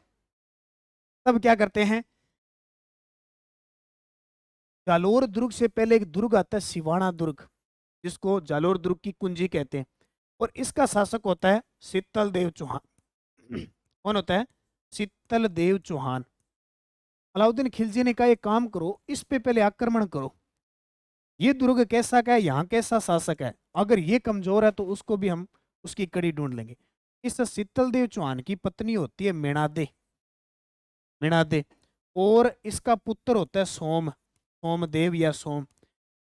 S1: तब क्या करते हैं, जालोर दुर्ग से पहले एक दुर्ग आता है सिवाना दुर्ग, जिसको जालोर दुर्ग की कुंजी कहते हैं, और इसका शासक होता है शीतल देव चौहान। कौन होता है? शीतल देव चौहान। अलाउद्दीन खिलजी ने कहा एक काम करो, इस पे पहले आक्रमण करो, ये दुर्ग कैसा का है, यहाँ कैसा शासक है, अगर ये कमजोर है तो उसको भी हम उसकी कड़ी ढूंढ लेंगे। इस शीतल देव चौहान की पत्नी होती है मीणादे, मीणादे, और इसका पुत्र होता है सोम, सोमदेव या सोम।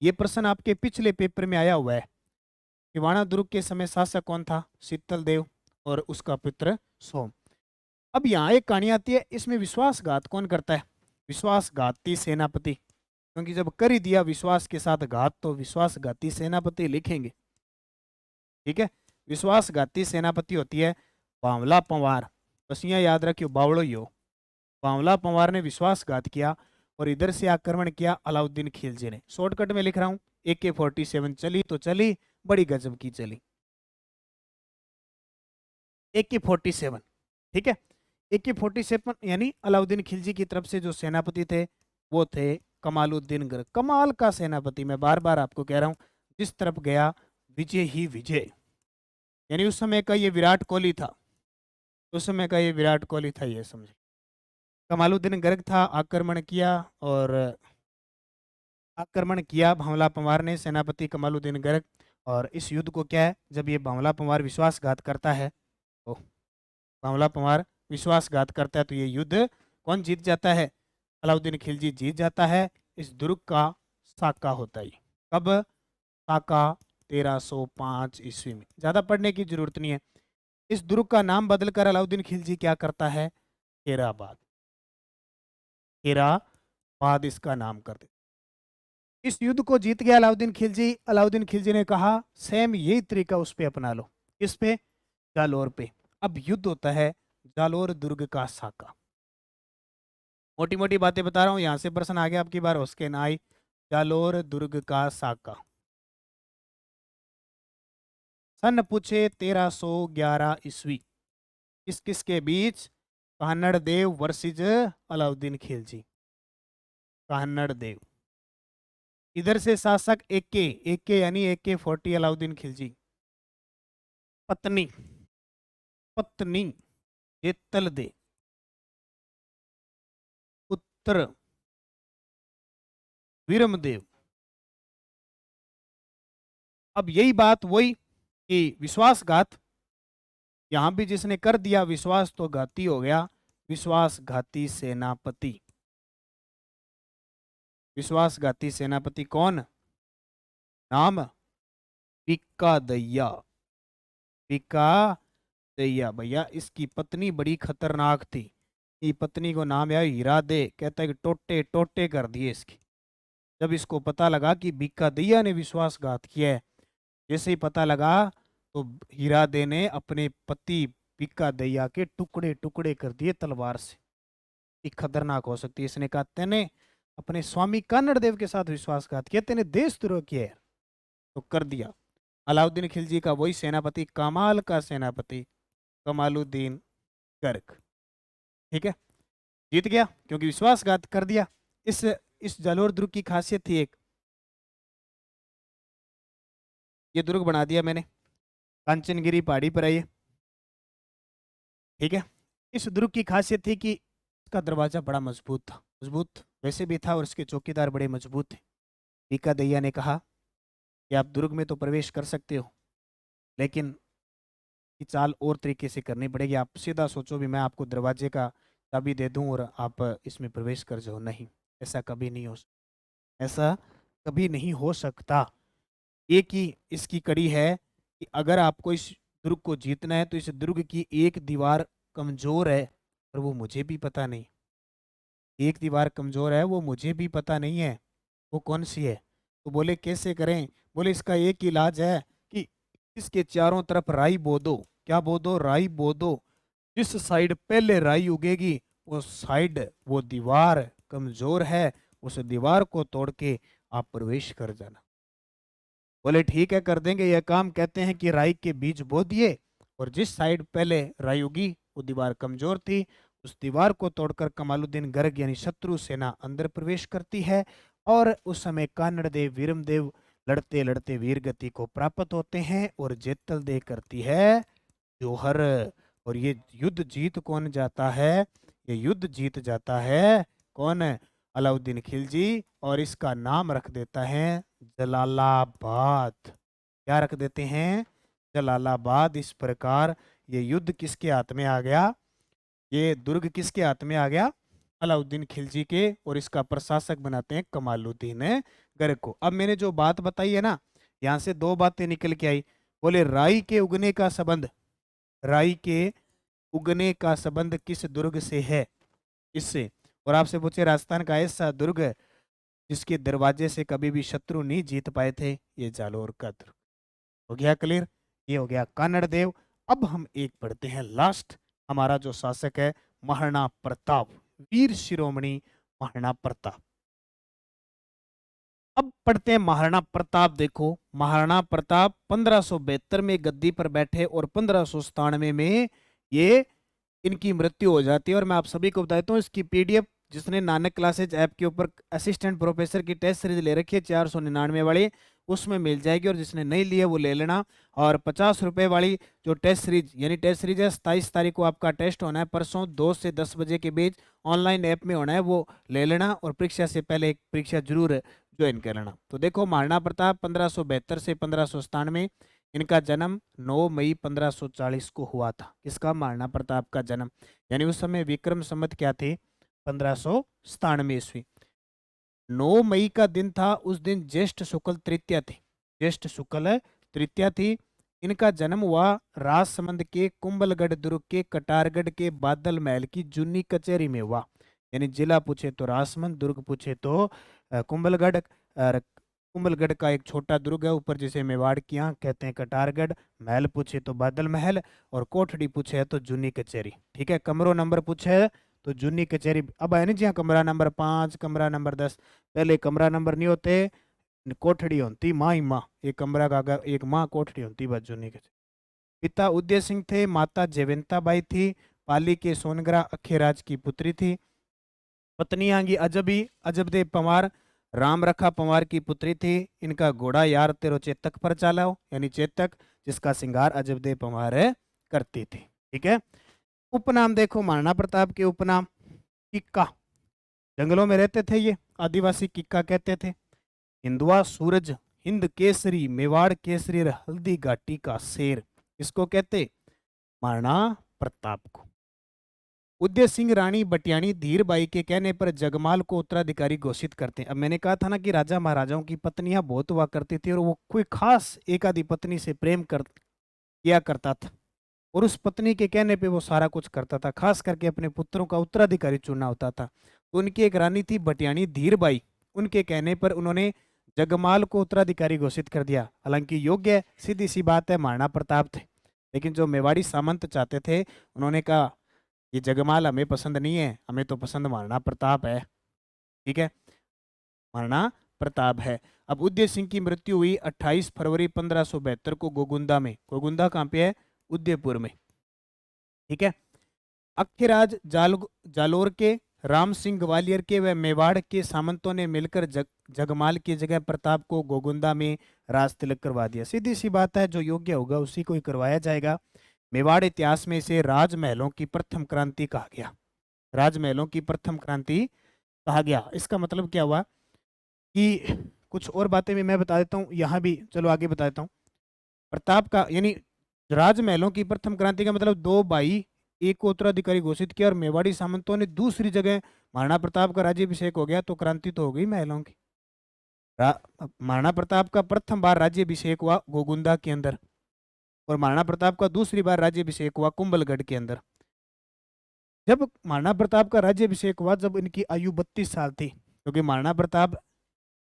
S1: ये प्रश्न आपके पिछले पेपर में आया हुआ है। सिवाना दुर्ग के समय शासक कौन था? शीतल देव और उसका पुत्र सोम। अब यहाँ एक कहानी आती है, इसमें विश्वासघात कौन करता है? विश्वासघाती सेनापति, क्योंकि जब कर ही दिया विश्वास के साथ घात तो विश्वासघाती सेनापति लिखेंगे। ठीक है, विश्वासघाती सेनापति होती है बावला पंवार, बस यहाँ याद रखियो बावड़ो ही हो। बावला पंवार ने विश्वासघात किया और इधर से आक्रमण किया अलाउद्दीन खिलजी ने। शॉर्टकट में लिख रहा हूँ, AK-47 चली तो चली, बड़ी गजब की चली AK-47। ठीक है, AK-47 यानी अलाउद्दीन खिलजी की तरफ से जो सेनापति थे वो थे कमालुद्दीन गर्ग। कमाल का सेनापति, मैं बार बार आपको कह रहा हूँ, जिस तरफ गया विजय ही विजय। यानी उस समय का ये विराट कोहली था, उस समय का ये विराट कोहली था, ये समझे। कमालुद्दीन गर्ग था, आक्रमण किया और आक्रमण किया भावला पंवार ने, सेनापति कमालुद्दीन गर्ग। और इस युद्ध को क्या है, जब ये भावला पंवार विश्वासघात करता है तो भावला पंवार विश्वासघात करता है तो ये युद्ध कौन जीत जाता है? अलाउद्दीन खिलजी जीत जाता है। इस दुर्ग का साका होता है। कब? साका 1305 ईस्वी में। ज्यादा पढ़ने की जरूरत नहीं है। इस दुर्ग का नाम बदलकर अलाउद्दीन खिलजी क्या करता है? हेराबाद। हेराबाद इसका नाम कर दे। इस युद्ध को जीत गया अलाउद्दीन खिलजी। अलाउद्दीन खिलजी ने कहा सेम यही तरीका उस पे अपना लो। किस पे? जालोर पे। अब युद्ध होता है जालोर दुर्ग का साका। मोटी मोटी बातें बता रहा हूं, यहां से प्रश्न आ गया आपकी बार उसके ना आई। जालोर दुर्ग का साका। सन पूछे 1311 ईस्वी। किस किस के बीच? कान्हड़ देव वर्सेज अलाउद्दीन खिलजी। कान्हड़ देव। इधर से शासक एके यानी AK-40 अलाउद्दीन खिलजी। पत्नी पत्नी जेतल दे। पुत्र वीरमदेव। अब यही बात वही कि विश्वासघात यहां भी जिसने कर दिया, विश्वास तो घाती हो गया। विश्वासघाती सेनापति। विश्वासघाती सेनापति कौन? नाम? बीका दैया। बीका दैया। भैया इसकी पत्नी बड़ी खतरनाक थी। ये पत्नी को नाम है हीरा दे। कहता है कि टोटे टोटे कर दिए इसकी। जब इसको पता लगा कि बीका दैया ने विश्वासघात किया है, जैसे ही पता लगा तो हीरा दे ने अपने पति बीका दैया के टुकड़े टुकड़े कर दिए तलवार से। ये खतरनाक हो सकती है। इसने कहा तेने अपने स्वामी कान्हड़ देव के साथ विश्वासघात किया, तेने देशद्रोह किया है। तो कर दिया। अलाउद्दीन खिलजी का वही सेनापति, कमाल का सेनापति कमालुद्दीन गर्ग। ठीक है, जीत गया क्योंकि विश्वासघात कर दिया। इस जालोर दुर्ग की खासियत थी एक, ये दुर्ग बना दिया मैंने कांचनगिरी पहाड़ी पर आइए। ठीक है, इस दुर्ग की खासियत थी कि इसका दरवाजा बड़ा मजबूत था। मजबूत वैसे भी था और इसके चौकीदार बड़े मजबूत थे। बीका दैया ने कहा कि आप दुर्ग में तो प्रवेश कर सकते हो, लेकिन की चाल और तरीके से करनी पड़ेगी। आप सीधा सोचो भी मैं आपको दरवाजे का चाबी दे दूं और आप इसमें प्रवेश कर जाओ। नहीं, ऐसा कभी नहीं हो सकता। ऐसा कभी नहीं हो सकता। एक ही इसकी कड़ी है कि अगर आपको इस दुर्ग को जीतना है तो इस दुर्ग की एक दीवार कमजोर है और वो मुझे भी पता नहीं। एक दीवार कमजोर है वो मुझे भी पता नहीं है, वो कौन सी है? तो बोले कैसे करें? बोले इसका एक ही इलाज है कि इसके चारों तरफ राई बो दो। क्या बो दो? राई बो दो। जिस साइड पहले राई उगेगी वो साइड, वो दीवार कमजोर है, उस दीवार को तोड़ के आप प्रवेश कर जाना। बोले ठीक है कर देंगे यह काम। कहते हैं कि राई के बीज बो दिए और जिस साइड पहले राई उगी वो दीवार कमजोर थी, उस दीवार को तोड़कर कमालुद्दीन गर्ग यानी शत्रु सेना अंदर प्रवेश करती है। और उस समय कान्हड़ देव वीरमदेव लड़ते लड़ते वीर गति को प्राप्त होते हैं और जेतल दे करती है जोहर। और ये युद्ध जीत कौन जाता है? ये युद्ध जीत जाता है कौन? अलाउद्दीन खिलजी। और इसका नाम रख देता है जलालाबाद। क्या रख देते हैं? जलालाबाद। इस प्रकार ये युद्ध किसके हाथ में आ गया? ये दुर्ग किसके हाथ में आ गया? अलाउद्दीन खिलजी के। और इसका प्रशासक बनाते हैं कमालुद्दीन गर्ग को। अब मैंने जो बात बताई है ना, यहां से दो बातें निकल के आई। बोले राई के उगने का संबंध, राई के उगने का संबंध किस दुर्ग से है? इससे। और आपसे पूछे राजस्थान का ऐसा दुर्ग जिसके दरवाजे से कभी भी शत्रु नहीं जीत पाए थे, ये जालोर का दुर्ग। हो गया क्लियर? ये हो गया कान्हड़ देव। अब हम एक पढ़ते हैं लास्ट। हमारा जो शासक है महाराणा प्रताप, वीर शिरोमणि महाराणा प्रताप। अब पढ़ते हैं महाराणा प्रताप। देखो महाराणा प्रताप 1572 में गद्दी पर बैठे और 1597 में ये इनकी मृत्यु हो जाती है। और मैं आप सभी को बताता हूँ इसकी PDF जिसने नानक क्लासेज ऐप के ऊपर असिस्टेंट प्रोफेसर की टेस्ट सीरीज ले रखी है 499 वाली, उसमें मिल जाएगी। और जिसने नहीं लिया वो ले लेना। और 50 रुपए वाली जो टेस्ट सीरीज यानी टेस्ट सीरीज है, 27 तारीख को आपका टेस्ट होना है, परसों 2 से 10 बजे के बीच ऑनलाइन ऐप में होना है, वो ले लेना। और परीक्षा से पहले एक परीक्षा जरूर ज्वाइन कर लेना। तो देखो महाराणा प्रताप 1572 से 1597 इनका जन्म 9 मई 1540 को हुआ था। किसका? महाराणा प्रताप का जन्म। यानी उस समय विक्रम संवत क्या थे? 1597 ईस्वी। 9 मई का दिन था। उस दिन ज्येष्ठ शुक्ल तृतीया थी। ज्येष्ठ शुक्ल तृतीया थी। इनका जन्म हुआ राजसमंद के कुंभलगढ़ दुर्ग के कटारगढ़ के बादल महल की जूनी कचहरी में हुआ। यानी जिला पूछे तो राजसमंद, दुर्ग पूछे तो कुंभलगढ़। कुंभलगढ़ का एक छोटा दुर्ग है ऊपर, जिसे मेवाड़ की आंख कहते हैं, कटारगढ़। महल पूछे तो बादल महल, और कोठड़ी पूछे है तो जूनी कचहरी। ठीक है। कमरों नंबर पूछे है तो जूनी कचहरी। अब है ना जी, हाँ, कमरा नंबर 5, कमरा नंबर 10। पहले कमरा नंबर नहीं होते, कोठड़ी होती माँ ही माँ। एक कमरा का अगर एक माँ कोठड़ी होती बस जूनी कचहरी। पिता उदय सिंह थे, माता जयवंता बाई थी। पाली के सोनगरा अखेराज की पुत्री थी। पत्नी आंगी अजबी अजबदेव पंवार राम रखा पंवार की पुत्री थी। इनका घोड़ा यार तेरो चेतक पर चालाओ, यानी चेतक, जिसका श्रृंगार अजबदेव पंवार करती थी। ठीक है। उपनाम देखो महाराणा प्रताप के उपनाम। किक्का, जंगलों में रहते थे ये, आदिवासी किक्का कहते थे। हिंदुआ सूरज, हिंद केसरी, मेवाड़ केसरी और हल्दी घाटी का शेर, इसको कहते? महाराणा प्रताप को। उदय सिंह रानी बटियाणी धीरबाई के कहने पर जगमाल को उत्तराधिकारी घोषित करते हैं। अब मैंने कहा था ना कि राजा महाराजाओं की पत्नियां बहुत हुआ करती थी, और वो कोई खास एक आधी पत्नी से प्रेम किया करता था, और उस पत्नी के कहने पे वो सारा कुछ करता था। खास करके अपने पुत्रों का उत्तराधिकारी चुनना होता था। तो उनकी एक रानी थी बटियाणी धीरबाई। उनके कहने पर उन्होंने जगमाल को उत्तराधिकारी घोषित कर दिया। हालांकि योग्य सीधी सी बात है, महाराणा प्रताप थे, लेकिन जो मेवाड़ी सामंत चाहते थे, उन्होंने कहा ये जगमाल हमें पसंद नहीं है, हमें तो पसंद महाराणा प्रताप है। ठीक है, महाराणा प्रताप है। अब उदय सिंह की मृत्यु हुई 28 फरवरी 1572 को गोगुंदा में। गोगुंदा कहाँ पे है? उदयपुर में। ठीक है। अखेराज जालोर के, राम सिंह ग्वालियर के व मेवाड़ के सामंतों ने मिलकर जगमाल की जगह प्रताप को गोगुंदा में राज तिलक करवा दिया। सीधी सी बात है, जो योग्य होगा उसी को ही करवाया जाएगा। मेवाड़ इतिहास में इसे राजमहलों की प्रथम क्रांति कहा गया। राजमहलों की प्रथम क्रांति कहा गया। इसका मतलब क्या हुआ कि कुछ और बातें भी मैं बता देता हूँ यहाँ भी, चलो आगे बता देता हूँ। प्रताप का यानी राजमहलों की प्रथम क्रांति का मतलब दो भाई, एक को उत्तराधिकारी घोषित किया और मेवाड़ी सामंतों ने दूसरी जगह महाराणा प्रताप का राज्याभिषेक हो गया, तो क्रांति तो हो गई महलों की। महाराणा प्रताप का प्रथम बार राज्याभिषेक हुआ गोगुंदा के अंदर, और महाराणा प्रताप का दूसरी बार राज्याभिषेक हुआ कुंभलगढ़ के अंदर। जब महाराणा प्रताप का राज्याभिषेक हुआ जब इनकी आयु 32 साल थी, क्योंकि महाराणा प्रताप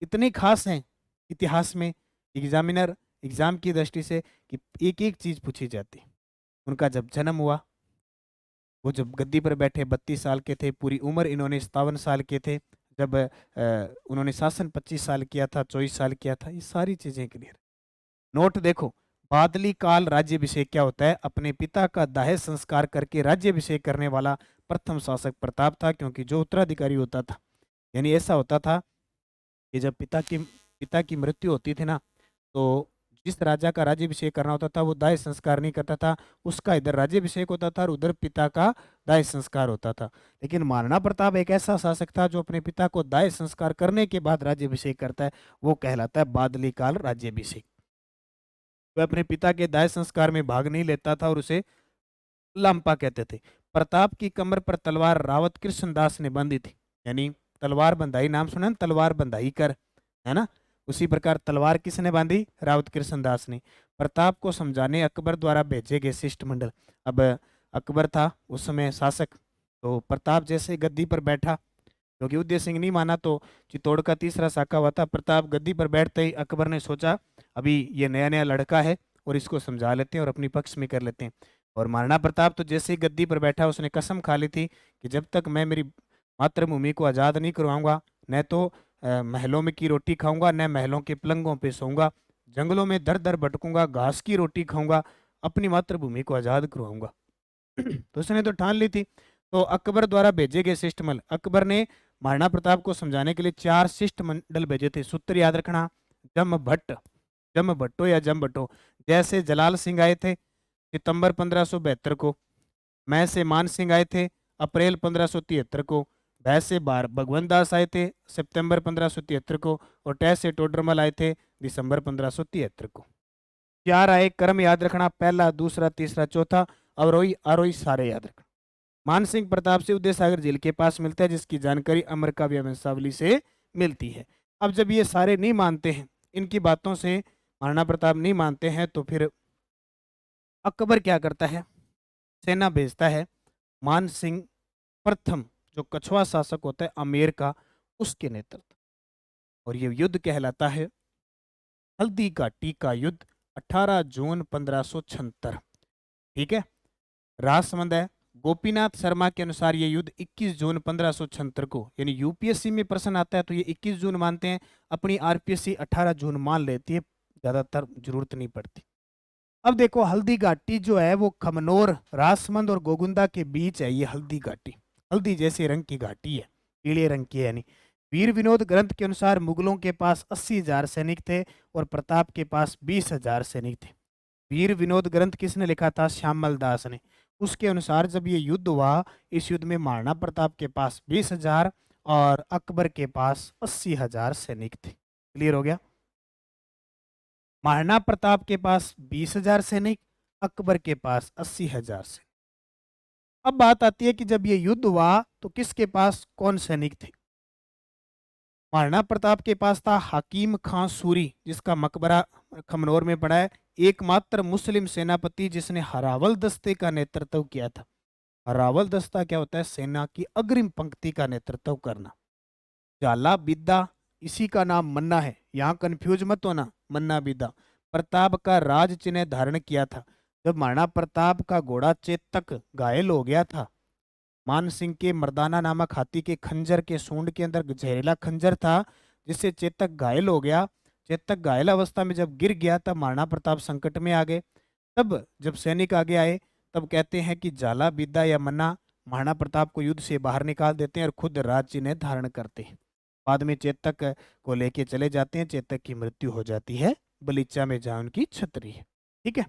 S1: इतने खास हैं इतिहास में, एग्जामिनर एग्जाम की दृष्टि से, कि एक एक चीज पूछी जाती। उनका जब जन्म हुआ, वो जब गद्दी पर बैठे 32 साल के थे, पूरी उम्र इन्होंने 57 साल के थे, जब उन्होंने शासन 25 साल किया था, 24 साल किया था, ये सारी चीजें क्लियर। नोट देखो, बादली काल राज्याभिषेक क्या होता है? अपने पिता का दाह संस्कार करके राज्याभिषेक करने वाला प्रथम शासक प्रताप था, क्योंकि जो उत्तराधिकारी होता था, यानी ऐसा होता था कि जब पिता की मृत्यु होती थी ना, तो जिस राजा का राज्याभिषेक करना होता था वो दाह संस्कार नहीं करता था, उसका इधर राज्याभिषेक होता था और उधर पिता का दाह संस्कार होता था। लेकिन महाराणा प्रताप एक ऐसा शासक था जो अपने पिता को दाह संस्कार करने के बाद राज्याभिषेक करता है, वो कहलाता है बादली काल राज्याभिषेक। वह अपने पिता के दाह संस्कार में भाग नहीं लेता था और उसे लांपा कहते थे। प्रताप की कमर पर तलवार रावत कृष्णदास ने बांधी थी, यानी तलवार बंधाई, नाम सुना, तलवार बंधाई कर, है ना? उसी प्रकार तलवार किसने बांधी? रावत कृष्णदास ने। प्रताप को समझाने अकबर द्वारा भेजे गए शिष्टमंडल। अब अकबर था उस समय शासक, तो प्रताप जैसे गद्दी पर बैठा, क्योंकि उदय सिंह नहीं माना तो चित्तौड़ का तीसरा साका हुआ था। प्रताप गद्दी पर बैठते ही अकबर ने सोचा अभी ये नया नया लड़का है और इसको समझा लेते हैं और अपनी पक्ष में कर लेते हैं। और महाराणा प्रताप तो जैसे ही गद्दी पर बैठा, उसने कसम खा ली थी कि जब तक मैं मेरी मातृभूमि को आज़ाद नहीं करवाऊंगा, न तो महलों में की रोटी खाऊंगा, न महलों के पलंगों पे सोऊंगा, जंगलों में दर दर भटकूंगा, घास की रोटी खाऊंगा, अपनी मातृभूमि को आज़ाद करवाऊंगा। तो उसने तो ठान ली थी। तो अकबर द्वारा भेजे गए शिष्टमंडल, अकबर ने महाराणा प्रताप को समझाने के लिए 4 शिष्टमंडल भेजे थे। सूत्र याद रखना, जम भट्टो या जम भट्टो। जैसे जलाल सिंह आए थे सितंबर 1572 को, मैं से मान सिंह आए थे अप्रैल 1573 को, भै से भगवंत दास आए थे सितंबर 1573 को, और टै से टोडरमल आए थे दिसंबर 1573 को। चार आए, क्रम याद रखना, पहला, दूसरा, तीसरा, चौथा, अवरोही आरोही सारे याद रखना। मानसिंह प्रताप से उदय सागर झील के पास मिलता है, जिसकी जानकारी अमर काव्य वंशावली से मिलती है। अब जब ये सारे नहीं मानते हैं, इनकी बातों से महाराणा प्रताप नहीं मानते हैं, तो फिर अकबर क्या करता है, सेना भेजता है मान सिंह प्रथम, जो कछुआ शासक होता है आमेर का, उसके नेतृत्व। और ये युद्ध कहलाता है हल्दी घाटी का युद्ध, 18 जून 1576। ठीक है, राजसमंद है। गोपीनाथ शर्मा के अनुसार ये युद्ध 21 जून 1576 को, यानी यूपीएससी में प्रश्न आता है तो ये 21 जून मानते हैं, अपनी आरपीएससी 18 जून मान लेती है, ज्यादातर जरूरत नहीं पड़ती। अब देखो हल्दी घाटी जो है वो खमनोर, राजसमंद और गोगुंदा के बीच है। ये हल्दी घाटी हल्दी जैसे रंग की घाटी है, पीले रंग की है। यानी वीर विनोद ग्रंथ के अनुसार मुगलों के पास 80,000 सैनिक थे और प्रताप के पास 20,000 सैनिक थे। वीर विनोद ग्रंथ किसने लिखा था? श्यामल दास ने। उसके अनुसार जब ये युद्ध हुआ, इस युद्ध में महाराणा प्रताप के पास 20,000 और अकबर के पास 80,000 सैनिक थे। क्लियर हो गया? महाराणा प्रताप के पास 20,000 सैनिक, अकबर के पास 80,000 सैनिक। अब बात आती है कि जब ये युद्ध हुआ तो किसके पास कौन सैनिक थे? महाराणा प्रताप के पास था हकीम खां सूरी, जिसका मकबरा खमनोर में पड़ा है, एकमात्र मुस्लिम सेनापति जिसने हरावल दस्ते का नेतृत्व किया था। हरावल दस्ता क्या होता है? सेना की अग्रिम पंक्ति का नेतृत्व करना। जाला बिद्दा, इसी का नाम मन्ना है, यहाँ कंफ्यूज मत होना, मन्ना बिद्दा प्रताप का राज चिन्ह धारण किया था। जब महाराणा प्रताप का घोड़ा चेतक घायल हो गया था, मान सिंह के मर्दाना नामक हाथी के खंजर के सूंड के अंदर जहरीला खंजर था, जिससे चेतक घायल हो गया। चेतक घायल अवस्था में जब गिर गया तब महाराणा प्रताप संकट में आ गए। तब जब सैनिक आगे आए तब कहते हैं कि जाला बिद्दा या मन्ना महाराणा प्रताप को युद्ध से बाहर निकाल देते हैं और खुद राज चिन्ह धारण करते हैं। बाद में चेतक को लेके चले जाते हैं, चेतक की मृत्यु हो जाती है बलीचा में, जहां उनकी छतरी है। ठीक है,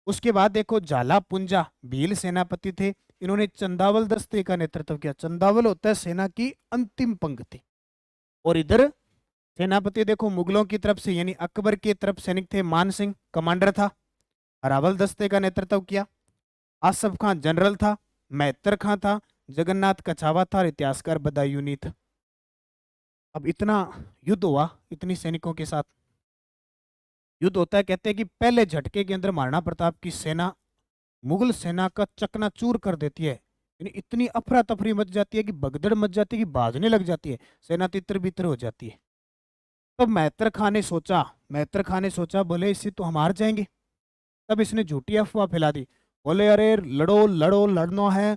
S1: उसके बाद देखो जाला पुंजा भील सेनापति थे, इन्होंने चंदावल दस्ते का नेतृत्व किया। चंदावल होता है सेना की अंतिम पंक्ति। और इधर सेनापति देखो मुगलों की तरफ से, यानी अकबर की तरफ सैनिक थे, मान सिंह कमांडर था, अरावल दस्ते का नेतृत्व किया। आसफ खान जनरल था, मैत्र खां था, जगन्नाथ कछावा था और इतिहासकार बदायूनी था। अब इतना युद्ध हुआ, इतनी सैनिकों के साथ युद्ध होता है। कहते हैं कि पहले झटके के अंदर महाराणा प्रताप की सेना मुगल सेना का चकनाचूर कर देती है। यानी इतनी अफरा तफरी मच जाती है कि भगदड़ मच जाती है कि भागने लग जाती है, सेना तितर बितर हो जाती है। तब मैत्र खां ने सोचा, बोले इससे तो हम हार जाएंगे। तब इसने झूठी अफवाह फैला दी, बोले अरे लड़ो लड़ो, लड़ना है,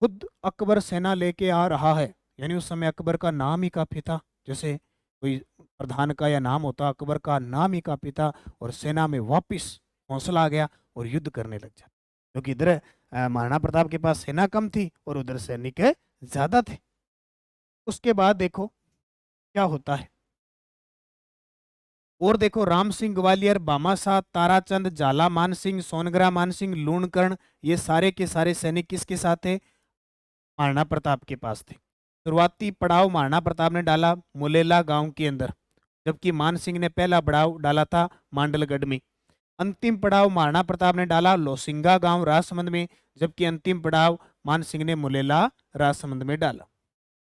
S1: खुद अकबर सेना लेके आ रहा है। यानी उस समय अकबर का नाम ही काफी था, जैसे कोई प्रधान का या नाम होता, अकबर का नाम ही काफी था और सेना में वापिस हौसला आ गया और युद्ध करने लग जाता। क्योंकि इधर महाराणा प्रताप के पास सेना कम थी और उधर सैनिक ज्यादा थे। उसके बाद देखो क्या होता है। और देखो राम सिंह ग्वालियर, बामाशाह, ताराचंद, जाला मान सिंह, सोनगरा मान सिंह, लूणकर्ण, ये सारे के सारे सैनिक किसके साथ थे? महाराणा प्रताप के पास थे। शुरुआती पड़ाव महाराणा प्रताप ने डाला मुलेला गांव के अंदर, जबकि मान सिंह ने पहला पड़ाव डाला था मांडलगढ़ में। अंतिम पड़ाव महाराणा प्रताप ने डाला लोसिंगा गांव राजसमंद में, जबकि अंतिम पड़ाव मान सिंह ने मुलेला राजसमंद में डाला।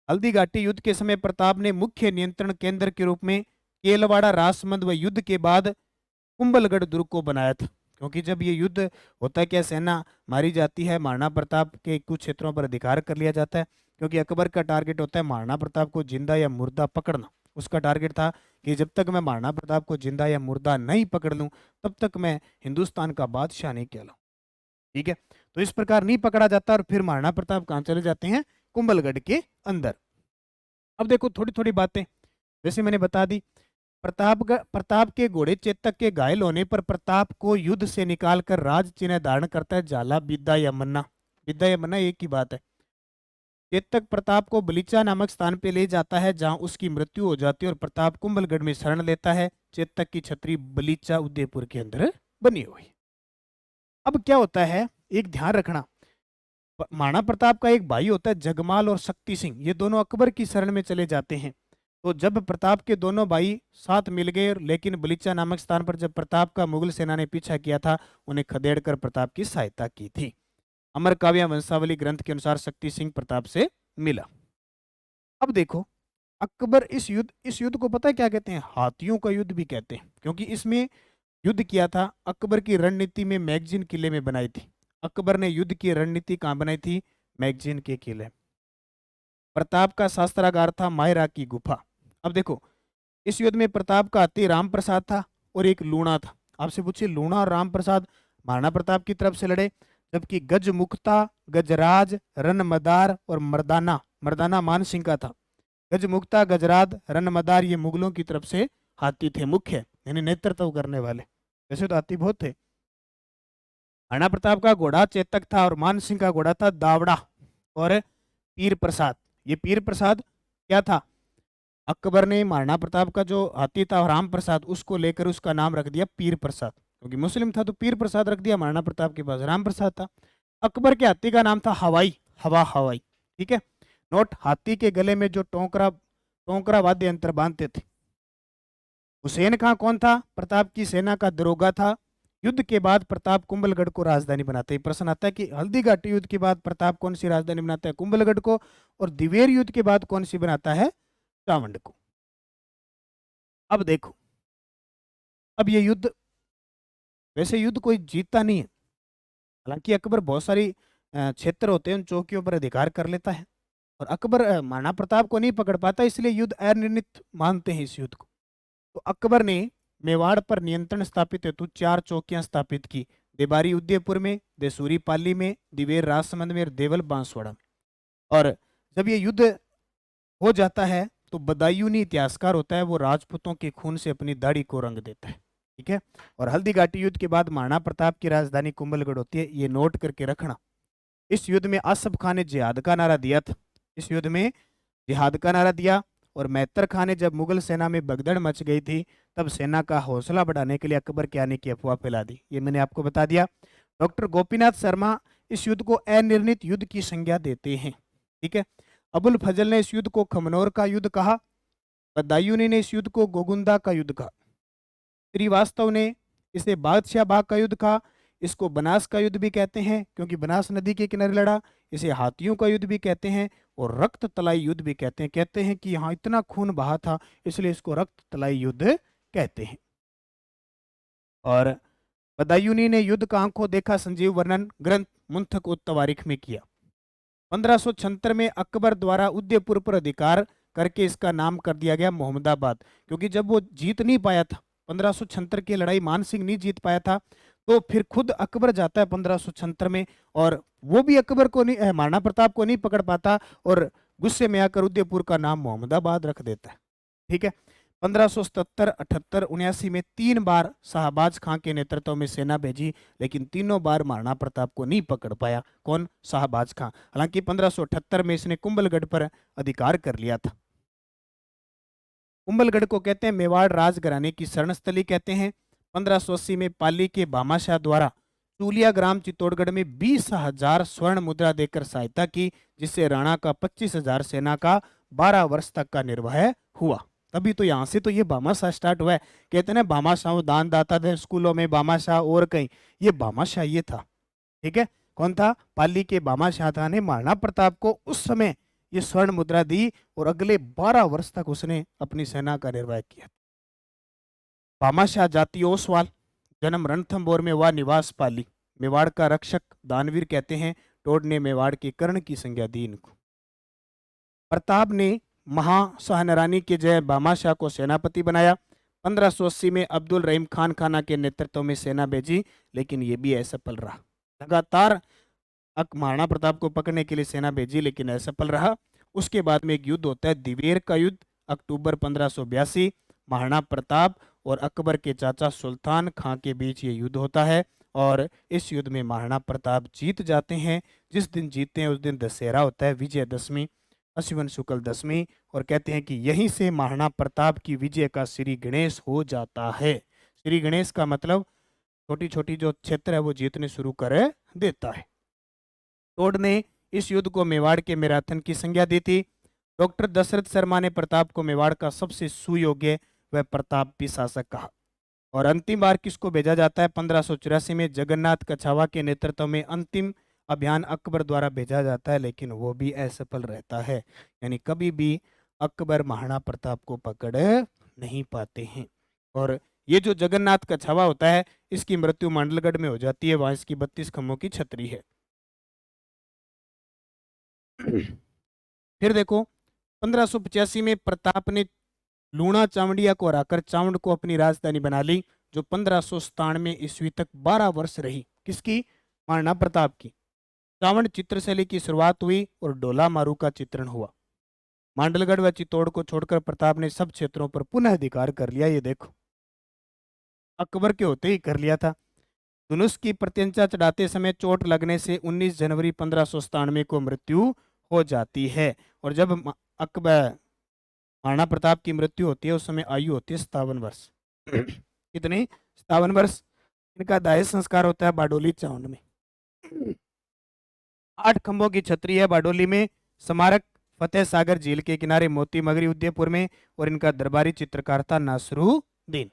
S1: हल्दी घाटी युद्ध के समय प्रताप ने मुख्य नियंत्रण केंद्र के रूप में केलवाड़ा, राजसमंद व युद्ध के बाद कुंभलगढ़ दुर्ग को बनाया था। क्योंकि जब ये युद्ध होता है, क्या सेना मारी जाती है, महाराणा प्रताप के कुछ क्षेत्रों पर अधिकार कर लिया जाता है। क्योंकि अकबर का टारगेट होता है महाराणा प्रताप को जिंदा या मुर्दा पकड़ना। उसका टारगेट था कि जब तक मैं महाराणा प्रताप को जिंदा या मुर्दा नहीं पकड़ लूं, तब तक मैं हिंदुस्तान का बादशाह नहीं कहलाऊं। ठीक है, तो इस प्रकार नहीं पकड़ा जाता और फिर महाराणा प्रताप कहाँ चले जाते हैं? कुंभलगढ़ के अंदर। अब देखो थोड़ी थोड़ी बातें जैसे मैंने बता दी। प्रताप के घोड़े चेतक के घायल होने पर प्रताप को युद्ध से निकालकर राज चिन्ह धारण करता है जाला बिद्दा या मन्ना। बिद्दा या मन्ना एक ही बात है। चेतक प्रताप को बलीचा नामक स्थान पे ले जाता है, जहां उसकी मृत्यु हो जाती है और प्रताप कुंभलगढ़ में शरण लेता है। चेतक की छतरी बलीचा उदयपुर के अंदर बनी हुई। अब क्या होता है, एक ध्यान रखना, महाराणा प्रताप का एक भाई होता है जगमाल और शक्ति सिंह, ये दोनों अकबर की शरण में चले जाते हैं। तो जब प्रताप के दोनों भाई साथ मिल गए, लेकिन बलीचा नामक स्थान पर जब प्रताप का मुगल सेना ने पीछा किया था, उन्हें खदेड़कर प्रताप की सहायता की थी। अमर काव्य वंशावली ग्रंथ के अनुसार शक्ति सिंह प्रताप से मिला। अब देखो, अकबर इस युद्ध को पता है क्या कहते हैं? हाथियों का युद्ध भी कहते हैं, क्योंकि इसमें युद्ध किया था। अकबर की रणनीति में मैगजीन किले में बनाई थी। अकबर ने युद्ध की रणनीति कहाँ बनाई थी? मैगजीन के किले। प्रताप का शास्त्रागार था मायरा की गुफा। अब देखो, इस युद्ध में प्रताप का हाथी राम प्रसाद था और एक लूणा था। आपसे पूछिए, लूणा और राम प्रसाद महाराणा प्रताप की तरफ से लड़े, जबकि गजमुक्ता, गजराज, रनमदार और मर्दाना, मर्दाना मान सिंह का था। गजमुक्ता, गजराज, रनमदार ये मुगलों की तरफ से हाथी थे, मुख्य यानी नेतृत्व करने वाले। वैसे तो हाथी बहुत थे। महाराणा प्रताप का घोड़ा चेतक था और मान सिंह का घोड़ा था दावड़ा और पीर प्रसाद। ये पीर प्रसाद क्या था? अकबर ने महाराणा प्रताप का जो हाथी था राम प्रसाद, उसको लेकर उसका नाम रख दिया पीर प्रसाद, क्योंकि मुस्लिम था तो पीर प्रसाद रख दिया। महाराणा प्रताप के पास राम प्रसाद था। अकबर के हाथी का नाम था हवाई, हवा हवाई। ठीक है। नोट, हाथी के गले में जो टोंकरा टोंकरा वाद्य यंत्र बांधते थे। हुसैन खां कौन था? प्रताप की सेना का दरोगा था। युद्ध के बाद प्रताप कुंभलगढ़ को राजधानी बनाते हैं। प्रश्न आता है कि हल्दी घाटी युद्ध के बाद प्रताप कौन सी राजधानी बनाता है? कुंभलगढ़ को। और दिवेर युद्ध के बाद कौन सी बनाता है? चावंड को। अब देखो, अब ये युद्ध, वैसे युद्ध कोई जीतता नहीं है। हालांकि अकबर बहुत सारी क्षेत्र होते हैं, उन चौकियों पर अधिकार कर लेता है, और अकबर महाराणा प्रताप को नहीं पकड़ पाता, इसलिए युद्ध अनिर्णित मानते हैं इस युद्ध को। तो अकबर ने मेवाड़ पर नियंत्रण स्थापित हेतु 4 चौकियां स्थापित की। देबारी उदयपुर में, देसूरी पाली में, दिवेर राजसमंद में और देवल बांसवाड़ा में। और जब ये युद्ध हो जाता है तो बदायूनी इतिहासकार होता है, वो राजपूतों के खून से अपनी दाढ़ी को रंग देता है। ठीक है। और हल्दी घाटी युद्ध के बाद महाराणा प्रताप की राजधानी कुंभलगढ़ होती है, ये नोट करके रखना। इस युद्ध में आसफ खान ने जिहाद का नारा दिया था। इस युद्ध में जिहाद का नारा दिया। और मैतर खान ने जब मुगल सेना में भगदड़ मच गई थी, तब सेना का हौसला बढ़ाने के लिए अकबर के आने की अफवाह फैला दी। ये मैंने आपको बता दिया। डॉक्टर गोपीनाथ शर्मा इस युद्ध को अनिर्णित युद्ध की संज्ञा देते हैं। ठीक है। अबुल फजल ने इस युद्ध को खमनौर का युद्ध कहा। बदायूनी ने इस युद्ध को गोगुंदा का युद्ध कहा। श्रीवास्तव ने इसे बादशाह बाग का युद्ध कहा। इसको बनास का युद्ध भी कहते हैं, क्योंकि बनास नदी के किनारे लड़ा। इसे हाथियों का युद्ध भी कहते हैं और रक्त तलाई युद्ध भी कहते हैं। कहते हैं कि यहाँ इतना खून बहा था, इसलिए इसको रक्त तलाई युद्ध कहते हैं। और बदायूनी ने युद्ध का आंखों देखा संजीव वर्णन ग्रंथ मुंथक उत तवारीख में किया। 1576 में अकबर द्वारा उदयपुर पर अधिकार करके इसका नाम कर दिया गया मोहम्मदाबाद, क्योंकि जब वो जीत नहीं पाया था, 1576 की लड़ाई मान सिंह नहीं जीत पाया था, तो फिर खुद अकबर जाता है 1576 में, और वो भी अकबर को नहीं, महाराणा प्रताप को नहीं पकड़ पाता, और गुस्से में आकर उदयपुर का नाम मोहम्मदाबाद रख देता है। ठीक है। 1577, 78, 79 में 3 बार शाहबाज खां के नेतृत्व में सेना भेजी, लेकिन तीनों बार महाराणा प्रताप को नहीं पकड़ पाया। कौन? शाहबाज खां। हालांकि 1578 में इसने कुंभलगढ़ पर अधिकार कर लिया था। कुंभलगढ़ को कहते हैं मेवाड़ राजघराने की शरणस्थली कहते हैं। 1580 में पाली के भामाशाह द्वारा चूलिया ग्राम चित्तौड़गढ़ में 20,000 स्वर्ण मुद्रा देकर सहायता की, जिससे राणा का 25,000 सेना का 12 वर्ष तक का निर्वाह हुआ। तभी तो यहाँ से तो ये भामाशाह स्टार्ट हुआ है। कहते हैं भामाशाह दान दाता थे स्कूलों में, भामाशाह और कहीं, ये भामाशाह ये था। ठीक है। कौन था? पाली के भामाशाह ने महाराणा प्रताप को उस समय ये स्वर्ण मुद्रा दी, और अगले 12 वर्ष तक उसने अपनी सेना का निर्वाह किया। भामाशाह जाति ओसवाल, जन्म रणथंभौर में, हुआ निवास पाली। मेवाड़ का रक्षक दानवीर कहते हैं। टोड ने मेवाड़ के कर्ण की संज्ञा दी इनको। प्रताप ने महाशाहनरानी के जय भामाशाह को सेनापति बनाया। 1580 में अब्दुल रहीम खान खाना के नेतृत्व में सेना भेजी, लेकिन ये भी असफल रहा। लगातार महाराणा प्रताप को पकड़ने के लिए सेना भेजी, लेकिन असफल रहा। उसके बाद में एक युद्ध होता है दिवेर का युद्ध, अक्टूबर 1582। महाराणा प्रताप और अकबर के चाचा सुल्तान खां के बीच ये युद्ध होता है, और इस युद्ध में महाराणा प्रताप जीत जाते हैं। जिस दिन जीतते हैं उस दिन दशहरा होता है, विजयदशमी, अश्विन शुक्ल दशमी, और कहते हैं कि यहीं से महाराणा प्रताप की विजय का श्री गणेश हो जाता है। श्री गणेश का मतलब छोटी छोटी जो क्षेत्र है वो जीतने शुरू कर देता है। टोड ने इस युद्ध को मेवाड़ के मैराथन की संज्ञा दी थी। डॉक्टर दशरथ शर्मा ने प्रताप को मेवाड़ का सबसे सुयोग्य व प्रतापी शासक कहा। और अंतिम बार किसको भेजा जाता है? 1584 में जगन्नाथ कछावा के नेतृत्व में अंतिम अभियान अकबर द्वारा भेजा जाता है, लेकिन वो भी असफल रहता है। यानी कभी भी अकबर महाराणा प्रताप को पकड़ नहीं पाते हैं। और ये जो जगन्नाथ कछावा होता है, इसकी मृत्यु मांडलगढ़ में हो जाती है, वहां इसकी 32 खम्भों की छतरी है। फिर देखो 1585 में प्रताप ने लूणा चावंडिया को हराकर चावंड को अपनी राजधानी बना ली, जो 1597 ईस्वी तक 12 वर्ष रही। किसकी? महाराणा प्रताप की। चावंड चित्रशैली की शुरुआत हुई और डोला मारू का चित्रण हुआ। मांडलगढ़ व चित्तौड़ को छोड़कर प्रताप ने सब क्षेत्रों पर पुनः अधिकार कर लिया। ये देखो, अकबर के होते ही कर लिया था। धनुष की प्रत्यंचा चढ़ाते समय चोट लगने से 19 जनवरी 1597 को मृत्यु हो जाती है। और जब अकबर महाराणा प्रताप की मृत्यु होती है, उस समय आयु होती है 57 वर्ष। कितनी? 57 वर्ष। इनका दाह संस्कार होता है बारडोली चावंड में। 8 खंभों की छतरी है बारडोली में। स्मारक फतेह सागर झील के किनारे मोती मगरी उदयपुर में। और इनका दरबारी चित्रकार था नासरुद्दीन।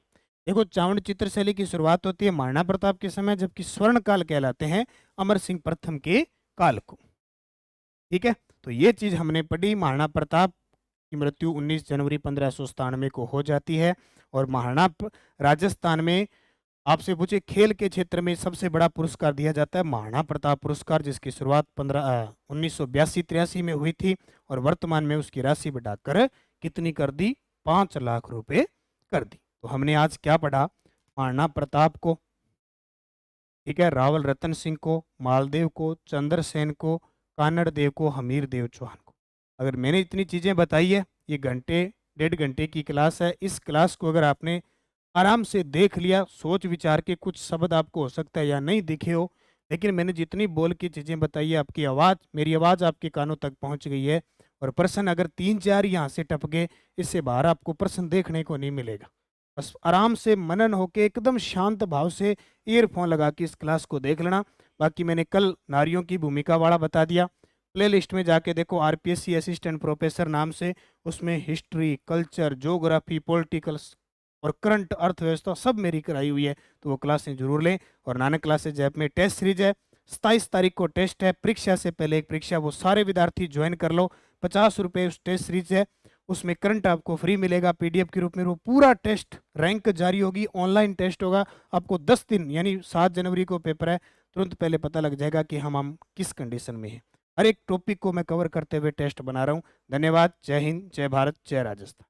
S1: देखो, चावंड चित्रशैली की शुरुआत होती है महाराणा प्रताप के समय, जबकि स्वर्ण काल कहलाते हैं अमर सिंह प्रथम के काल को। ठीक है, तो ये चीज हमने पढ़ी। महाराणा प्रताप की मृत्यु 19 जनवरी 1597 को हो जाती है। और राजस्थान में आपसे पूछे खेल के क्षेत्र में सबसे बड़ा पुरस्कार दिया जाता है महाराणा प्रताप पुरस्कार, जिसकी शुरुआत 1982-83 में हुई थी। और वर्तमान में उसकी राशि बढ़ाकर कितनी कर दी? 5 लाख रुपए कर दी। तो हमने आज क्या पढ़ा? महाराणा प्रताप को, ठीक है, रावल रतन सिंह को, मालदेव को, चंद्रसेन को, कानड़ देव को, हमीर देव चौहान को। अगर मैंने इतनी चीजें बताई है, ये घंटे 1.5 घंटे की क्लास है। इस क्लास को अगर आपने आराम से देख लिया, सोच विचार के, कुछ शब्द आपको हो सकता है या नहीं दिखे हो, लेकिन मैंने जितनी बोल की चीजें बताई है, आपकी आवाज, मेरी आवाज आपके कानों तक पहुंच गई है। और प्रश्न अगर 3-4 यहाँ से टप गए, इससे बाहर आपको प्रश्न देखने को नहीं मिलेगा। बस आराम से मनन होके एकदम शांत भाव से ईयरफोन लगा के इस क्लास को देख लेना। बाकी मैंने कल नारियों की भूमिका वाला बता दिया। प्लेलिस्ट में जाके देखो, आरपीएससी असिस्टेंट प्रोफेसर नाम से, उसमें हिस्ट्री, कल्चर, ज्योग्राफी, पॉलिटिकल्स और करंट अर्थव्यवस्था सब मेरी कराई हुई है। तो वो क्लासें जरूर लें। और नानक क्लासेज ऐप में टेस्ट सीरीज है, 27 तारीख को टेस्ट है, परीक्षा से पहले एक परीक्षा, वो सारे विद्यार्थी ज्वाइन कर लो। 50 रुपये उस टेस्ट सीरीज है, उसमें करंट आपको फ्री मिलेगा पीडीएफ के रूप में। वो पूरा टेस्ट रैंक जारी होगी, ऑनलाइन टेस्ट होगा। आपको 10 दिन यानी 7 जनवरी को पेपर है, तुरंत पहले पता लग जाएगा कि हम किस कंडीशन में हैं। हर एक टॉपिक को मैं कवर करते हुए टेस्ट बना रहा हूँ। धन्यवाद। जय हिंद, जय भारत, जय राजस्थान।